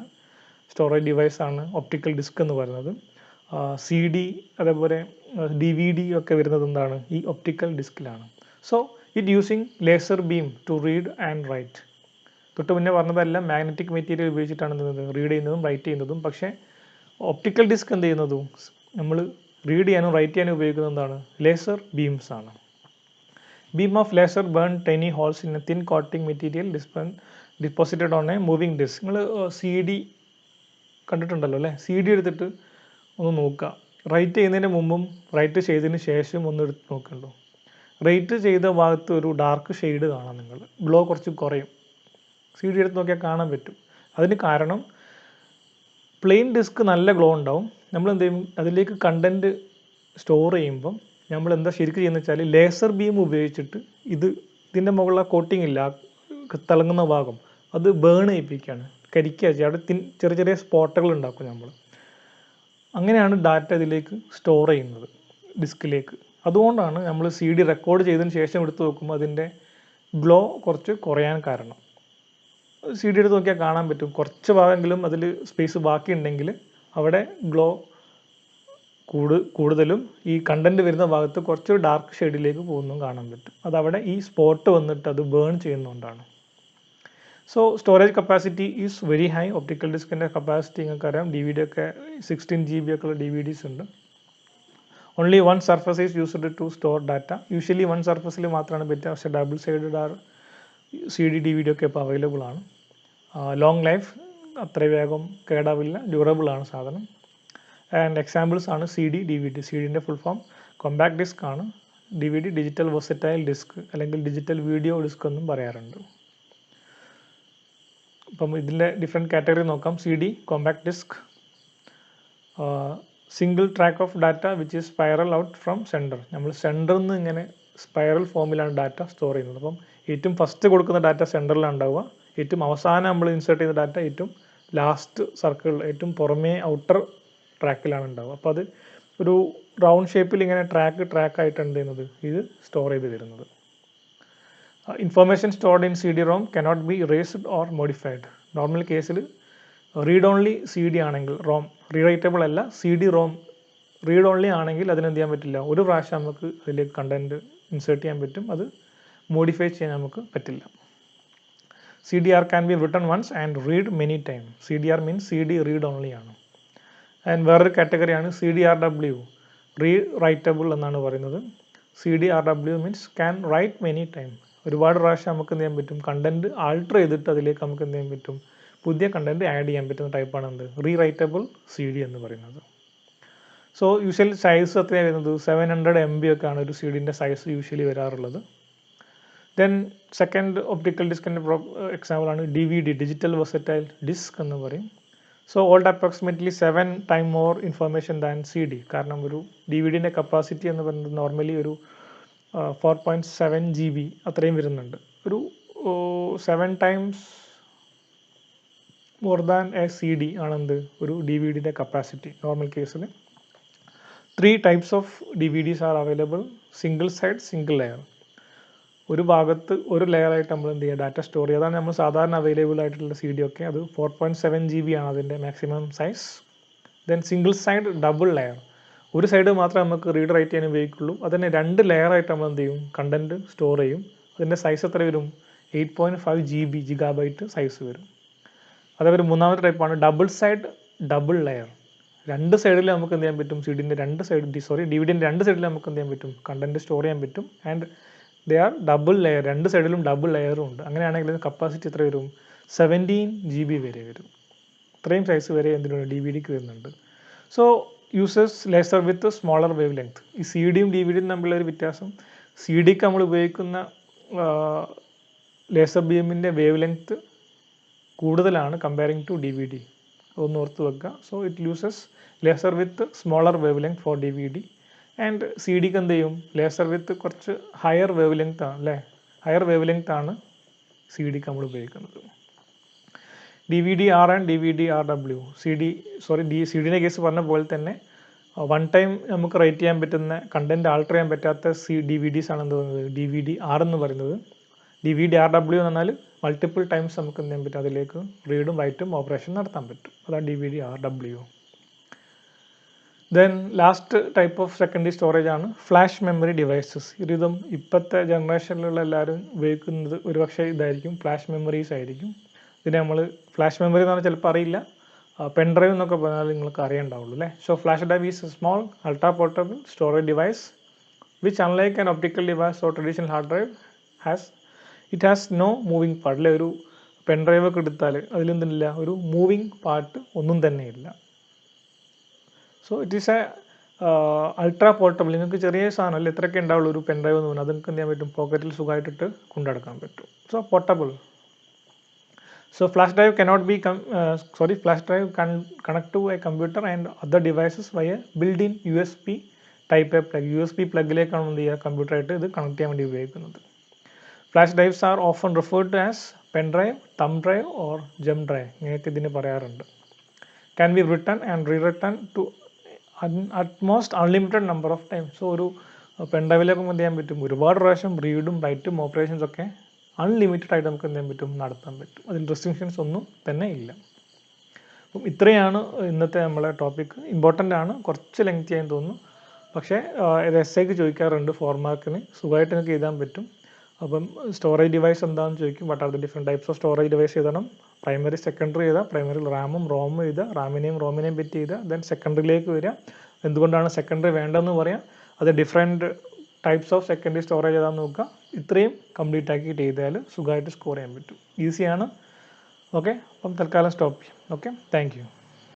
സ്റ്റോറേജ് ഡിവൈസാണ് ഒപ്റ്റിക്കൽ ഡിസ്ക് എന്ന് പറയുന്നത്. CD അതേപോലെ DVD ഒക്കെ വരുന്നത് എന്താണ്, ഈ ഒപ്റ്റിക്കൽ ഡിസ്കിലാണ്. So it using laser beam to read and write. തൊട്ട് മുന്നേ പറഞ്ഞതെല്ലാം മാഗ്നറ്റിക് മെറ്റീരിയൽ ഉപയോഗിച്ചിട്ടാണ് റീഡ് ചെയ്യുന്നതും റൈറ്റ് ചെയ്യുന്നതും. പക്ഷേ ഒപ്റ്റിക്കൽ ഡിസ്ക് എന്ത് ചെയ്യുന്നതും നമ്മൾ റീഡ് ചെയ്യാനും റൈറ്റ് ചെയ്യാനും ഉപയോഗിക്കുന്നത് എന്താണ്, ലേസർ ബീംസ് ആണ്. Beam of laser burn tiny holes in a thin coating material deposited on a moving disk. നിങ്ങൾ CD കണ്ടിട്ടുണ്ടല്ലോ അല്ലേ? CD എടുത്തിട്ട് ഒന്ന് നോക്കുക. റൈറ്റ് ചെയ്യുന്നതിന് മുമ്പും റൈറ്റ് ചെയ്തതിന് ശേഷം ഒന്ന് എടുത്ത് നോക്കണ്ടോ. റൈറ്റ് ചെയ്ത ഭാഗത്ത് ഒരു ഡാർക്ക് ഷെയ്ഡ് കാണാം. നിങ്ങൾ ഗ്ലോ കുറച്ച് കുറയും. CD എടുത്ത് നോക്കിയാൽ കാണാൻ പറ്റും. അതിന് കാരണം പ്ലെയിൻ ഡിസ്ക് നല്ല ഗ്ലോ ഉണ്ടാവും. നമ്മൾ എന്ത് ചെയ്യും, അതിലേക്ക് കണ്ടൻറ്റ് സ്റ്റോർ ചെയ്യുമ്പം നമ്മൾ എന്താ ശരിക്കും ചെയ്യുന്നത് വെച്ചാൽ ലേസർ ബീം ഉപയോഗിച്ചിട്ട് ഇതിൻ്റെ മുകളിലെ കോട്ടിംഗ് ഇല്ല, തിളങ്ങുന്ന ഭാഗം, അത് ബേൺ ചെയ്യിപ്പിക്കുകയാണ്, കരിക്കുക ചെയ്യുക. അവിടെ ചെറിയ ചെറിയ സ്പോട്ടുകൾ ഉണ്ടാക്കും നമ്മൾ. അങ്ങനെയാണ് ഡാറ്റ ഇതിലേക്ക് സ്റ്റോർ ചെയ്യുന്നത് ഡിസ്കിലേക്ക്. അതുകൊണ്ടാണ് നമ്മൾ CD റെക്കോർഡ് ചെയ്തതിന് ശേഷം എടുത്ത് നോക്കുമ്പോൾ അതിൻ്റെ ഗ്ലോ കുറച്ച് കുറയാൻ കാരണം. CD എടുത്ത് നോക്കിയാൽ കാണാൻ പറ്റും, കുറച്ച് ഭാഗമെങ്കിലും അതിൽ സ്പേസ് ബാക്കിയുണ്ടെങ്കിൽ അവിടെ ഗ്ലോ കൂടുതലും ഈ കണ്ടൻറ്റ് വരുന്ന ഭാഗത്ത് കുറച്ച് ഡാർക്ക് ഷെയ്ഡിലേക്ക് പോകുന്നതും കാണാൻ പറ്റും. അതവിടെ ഈ സ്പോട്ട് വന്നിട്ട് അത് ബേൺ ചെയ്യുന്നതുകൊണ്ടാണ്. So storage capacity is very high. Optical ഡിസ്കിൻ്റെ കപ്പാസിറ്റി നിങ്ങൾക്കറിയാം. DVD ഒക്കെ 16 GB ഒക്കെ ഉള്ള DVDs ഉണ്ട്. Only one surface is used to store data. Usually one സർഫസിൽ മാത്രമാണ് പറ്റുക. പക്ഷേ ഡബിൾ സൈഡഡ് CD DVD ഒക്കെ ഇപ്പോൾ അവൈലബിൾ ആണ്. ലോങ് ലൈഫ്, അത്ര വേഗം കേടാവില്ല, ഡ്യൂറബിൾ ആണ് സാധനം. ആൻഡ് എക്സാമ്പിൾസ് ആണ് CD DVD. CDൻ്റെ ഫുൾ ഫോം കോമ്പാക്ട് ഡിസ്ക് ആണ്. DVD ഡിജിറ്റൽ വെർസറ്റൈൽ ഡിസ്ക് അല്ലെങ്കിൽ ഡിജിറ്റൽ വീഡിയോ ഡിസ്ക് എന്നും പറയാറുണ്ട്. അപ്പം ഇതിൻ്റെ ഡിഫറെൻറ്റ് കാറ്റഗറി നോക്കാം. CD compact disk, single track of data which is spiral out from centre. നമ്മൾ സെൻറ്ററിൽ നിന്ന് ഇങ്ങനെ സ്പൈറൽ ഫോമിലാണ് ഡാറ്റ സ്റ്റോർ ചെയ്യുന്നത്. അപ്പം ഏറ്റവും ഫസ്റ്റ് കൊടുക്കുന്ന ഡാറ്റ സെൻറ്ററിലാണ് ഉണ്ടാവുക. ഏറ്റവും അവസാനം നമ്മൾ ഇൻസേർട്ട് ചെയ്യുന്ന ഡാറ്റ ഏറ്റവും ലാസ്റ്റ് സർക്കിളിൽ, ഏറ്റവും പുറമേ ഔട്ടർ ട്രാക്കിലാണ് ഉണ്ടാവുക. അപ്പോൾ അത് ഒരു റൗണ്ട് ഷേപ്പിൽ ഇങ്ങനെ ട്രാക്കായിട്ട് എന്ത് ചെയ്യുന്നത്, ഇത് സ്റ്റോർ ചെയ്ത് തരുന്നത്. Information stored in CD-ROM cannot be erased or modified. Normal കേസിൽ റീഡ് ഓൺലി CD ആണെങ്കിൽ, റോം റീറൈറ്റബിൾ അല്ല, CD-ROM റീഡ് ഓൺലി ആണെങ്കിൽ അതിനെന്ത് ചെയ്യാൻ പറ്റില്ല, ഒരു പ്രാവശ്യം നമുക്ക് അതിലേക്ക് കണ്ടൻറ്റ് ഇൻസേർട്ട് ചെയ്യാൻ പറ്റും, അത് മോഡിഫൈ ചെയ്യാൻ നമുക്ക് പറ്റില്ല. CDR can be written once and read many time. CDR means CD read only ആണ്. ആൻഡ് വേറൊരു കാറ്റഗറിയാണ് CDRW, റീറൈറ്റബിൾ എന്നാണ് പറയുന്നത്. CDRW means can write many time. ഒരുപാട് പ്രാവശ്യം നമുക്ക് എന്ത് ചെയ്യാൻ പറ്റും, കണ്ടൻറ്റ് ആൾട്ടർ ചെയ്തിട്ട് അതിലേക്ക് നമുക്ക് എന്ത് ചെയ്യാൻ പറ്റും, പുതിയ കണ്ടൻറ്റ് ആഡ് ചെയ്യാൻ പറ്റുന്ന ടൈപ്പാണ് എന്ത്, റീറൈറ്റബിൾ CD എന്ന് പറയുന്നത്. സോ യൂഷ്വലി സൈസ് എത്രയാണ് വരുന്നത്, 700 MB ഒക്കെ ആണ് ഒരു CDൻ്റെ സൈസ് യൂഷ്വലി വരാറുള്ളത്. ദെൻ സെക്കൻഡ് ഒപ്റ്റിക്കൽ ഡിസ്കിൻ്റെ എക്സാമ്പിൾ ആണ് DVD, ഡിജിറ്റൽ വെർസറ്റൈൽ ഡിസ്ക് എന്ന് പറയും. So old approximately 7 time more information than CD. കാരണം ഒരു DVDൻ്റെ കപ്പാസിറ്റി എന്ന് പറയുന്നത് നോർമലി ഒരു 4.7 GB അത്രയും വരുന്നുണ്ട്. ഒരു 7 times more than A CD ആണെന്ത് ഒരു DVDൻ്റെ കപ്പാസിറ്റി നോർമൽ കേസിൽ. 3 types of DVDs are available. Single side, single layer. ഒരു ഭാഗത്ത് ഒരു ലെയറായിട്ട് നമ്മൾ എന്ത് ചെയ്യുക, ഡാറ്റ സ്റ്റോർ ചെയ്യുക. അതാണ് നമ്മൾ സാധാരണ അവൈലബിൾ ആയിട്ടുള്ള CD ഒക്കെ. അത് 4.7 GB ആണ് അതിൻ്റെ maximum size. Then single side, double layer. ഒരു സൈഡ് മാത്രമേ നമുക്ക് റീഡ് റൈറ്റ് ചെയ്യാൻ ഉപയോഗിക്കുള്ളൂ. അതിനെ 2 ലെയറായിട്ട് നമ്മൾ എന്ത് ചെയ്യും, കണ്ടൻറ്റ് സ്റ്റോർ ചെയ്യും. അതിൻ്റെ സൈസ് എത്ര വരും, 8.5 GB സൈസ് വരും. അതേപോലെ മൂന്നാമത്തെ ടൈപ്പാണ് ഡബിൾ സൈഡ്, ഡബിൾ ലെയർ. 2 സൈഡിൽ നമുക്ക് എന്ത് ചെയ്യാൻ പറ്റും, DVDൻ്റെ 2 സൈഡിൽ നമുക്ക് എന്ത് ചെയ്യാൻ പറ്റും, കണ്ടൻറ്റ് സ്റ്റോർ ചെയ്യാൻ പറ്റും. And they are double layer, രണ്ട് സൈഡിലും ഡബിൾ ലെയറും ഉണ്ട്. അങ്ങനെയാണെങ്കിൽ കപ്പാസിറ്റി എത്ര വരും? 17 GB വരെ വരും. ഇത്രയും സൈസ് വരെ എന്തിനുണ്ട്? ഡി വി ഡിക്ക് വരുന്നുണ്ട്. So uses laser with smaller wavelength. ഈ സി ഡിയും ഡി വി ഡിയും തമ്മിലൊരു വ്യത്യാസം, സി ഡിക്ക് നമ്മൾ ഉപയോഗിക്കുന്ന ലേസർ ബീമിൻ്റെ വേവ് ലെങ്ത് കൂടുതലാണ് comparing to D V D. ഒന്ന് ഓർത്ത് വെക്കുക. So it uses laser with smaller wavelength for D V D. And C ഡിക്ക് എന്ത് ചെയ്യും? ലേസർ വിത്ത് കുറച്ച് ഹയർ വേവ് ലെങ്ത് ആണ് അല്ലേ, ഹയർ വേവ് ലെങ്ത് ആണ് സി ഡിക്ക് നമ്മൾ ഉപയോഗിക്കുന്നത്. D V D R and D V D R W. C ഡിയുടെ കേസ് പറഞ്ഞ പോലെ തന്നെ വൺ ടൈം നമുക്ക് റൈറ്റ് ചെയ്യാൻ പറ്റുന്ന കണ്ടൻറ്റ് ആൾട്ടർ ചെയ്യാൻ പറ്റാത്ത ഡി വി ഡീസ് ആണ് എന്ത് പറയുന്നത്? ഡി വി ഡി ആർ എന്ന് പറയുന്നത്. D V D R W എന്ന് പറഞ്ഞാൽ മൾട്ടിപ്പിൾ ടൈംസ് നമുക്ക് എന്ത് ചെയ്യാൻ പറ്റും? അതിലേക്ക് റീഡും റൈറ്റും ഓപ്പറേഷൻ നടത്താൻ പറ്റും. അതാണ് D V D R W. Then last type of secondary storage ആണ് ഫ്ലാഷ് മെമ്മറി ഡിവൈസസ്. ഇതും ഇപ്പോഴത്തെ ജനറേഷനിലുള്ള എല്ലാവരും ഉപയോഗിക്കുന്നത് ഒരുപക്ഷെ ഇതായിരിക്കും, ഫ്ലാഷ് മെമ്മറീസ് ആയിരിക്കും. ഇതിനെ നമ്മൾ ഫ്ലാഷ് മെമ്മറി എന്ന് പറഞ്ഞാൽ ചിലപ്പോൾ അറിയില്ല, പെൻ ഡ്രൈവ് എന്നൊക്കെ പറഞ്ഞാൽ നിങ്ങൾക്ക് അറിയണ്ടാവുള്ളൂ അല്ലേ. So flash drive is a small ultra portable storage device which unlike an optical device or traditional hard drive it has no moving part. അല്ലെ, ഒരു പെൻ ഡ്രൈവ് ഒക്കെ എടുത്താൽ അതിലെന്തില്ല, ഒരു മൂവിങ് പാർട്ട് ഒന്നും തന്നെ ഇല്ല. So it is A ultra portable. നിങ്ങൾക്ക് ചെറിയ സാധനം അല്ലേ, ഇത്രയൊക്കെ ഉണ്ടാവുള്ളൂ ഒരു പെൻ ഡ്രൈവ് എന്ന് പറഞ്ഞാൽ, അതൊക്കെ എന്ത് ചെയ്യാൻ പറ്റും? പോക്കറ്റിൽ സുഖമായിട്ടിട്ട് കൊണ്ടുനടക്കാൻ പറ്റും. So portable. So flash drive can connect to a computer and other devices via built-in USB type A plug. USB പ്ലഗിലേക്കാണ് എന്ത് ചെയ്യുക? കമ്പ്യൂട്ടറായിട്ട് ഇത് കണക്ട് ചെയ്യാൻ വേണ്ടി ഉപയോഗിക്കുന്നത്. Flash drives are often referred to as pen drive, thumb drive or jump drive, ഇങ്ങനെയൊക്കെ ഇതിന് പറയാറുണ്ട്. Can be written and rewritten to at most unlimited number of time. So ഒരു പെൻ ഡ്രൈവിലേക്ക് എന്ത് ചെയ്യാൻ പറ്റും? ഒരുപാട് പ്രാവശ്യം റീഡും റൈറ്റും ഓപ്പറേഷൻസ് ഒക്കെ അൺലിമിറ്റഡ് ആയിട്ട് നമുക്ക് എന്ത് ചെയ്യാൻ പറ്റും? നടത്താൻ പറ്റും. അതിൽ റെസ്ട്രിക്ഷൻസ് ഒന്നും തന്നെ ഇല്ല. അപ്പം ഇത്രയാണ് ഇന്നത്തെ നമ്മളെ ടോപ്പിക്ക്. ഇമ്പോർട്ടൻ്റ് ആണ്, കുറച്ച് ലെങ്തി ആയെന്ന് തോന്നുന്നു, പക്ഷേ ഇത് എസ്സേക്ക് ചോദിക്കാറുണ്ട്. 4 മാർക്കിന് സുഖമായിട്ട് നിങ്ങൾക്ക് എഴുതാൻ പറ്റും. അപ്പം സ്റ്റോറേജ് ഡിവൈസ് എന്താണെന്ന് ചോദിക്കും. What are the different types of storage device എഴുതണം. പ്രൈമറി സെക്കൻഡറി എഴുതുക. പ്രൈമറിയിൽ റാമും റോമും എഴുതുക, റാമിനെയും പറ്റി എഴുതുക. ദെൻ സെക്കൻഡറിയിലേക്ക് വരിക, എന്തുകൊണ്ടാണ് സെക്കൻഡറി വേണ്ടതെന്ന് പറയാം, അത് different types of secondary storage ഏതാണെന്ന് നോക്കുക. ഇത്രയും കംപ്ലീറ്റ് ആക്കിയിട്ട് ചെയ്താൽ സുഖമായിട്ട് സ്കോർ ചെയ്യാൻ പറ്റും. ഈസിയാണ്. ഓക്കെ, അപ്പം തൽക്കാലം സ്റ്റോപ്പ് ചെയ്യാം. Okay, thank you.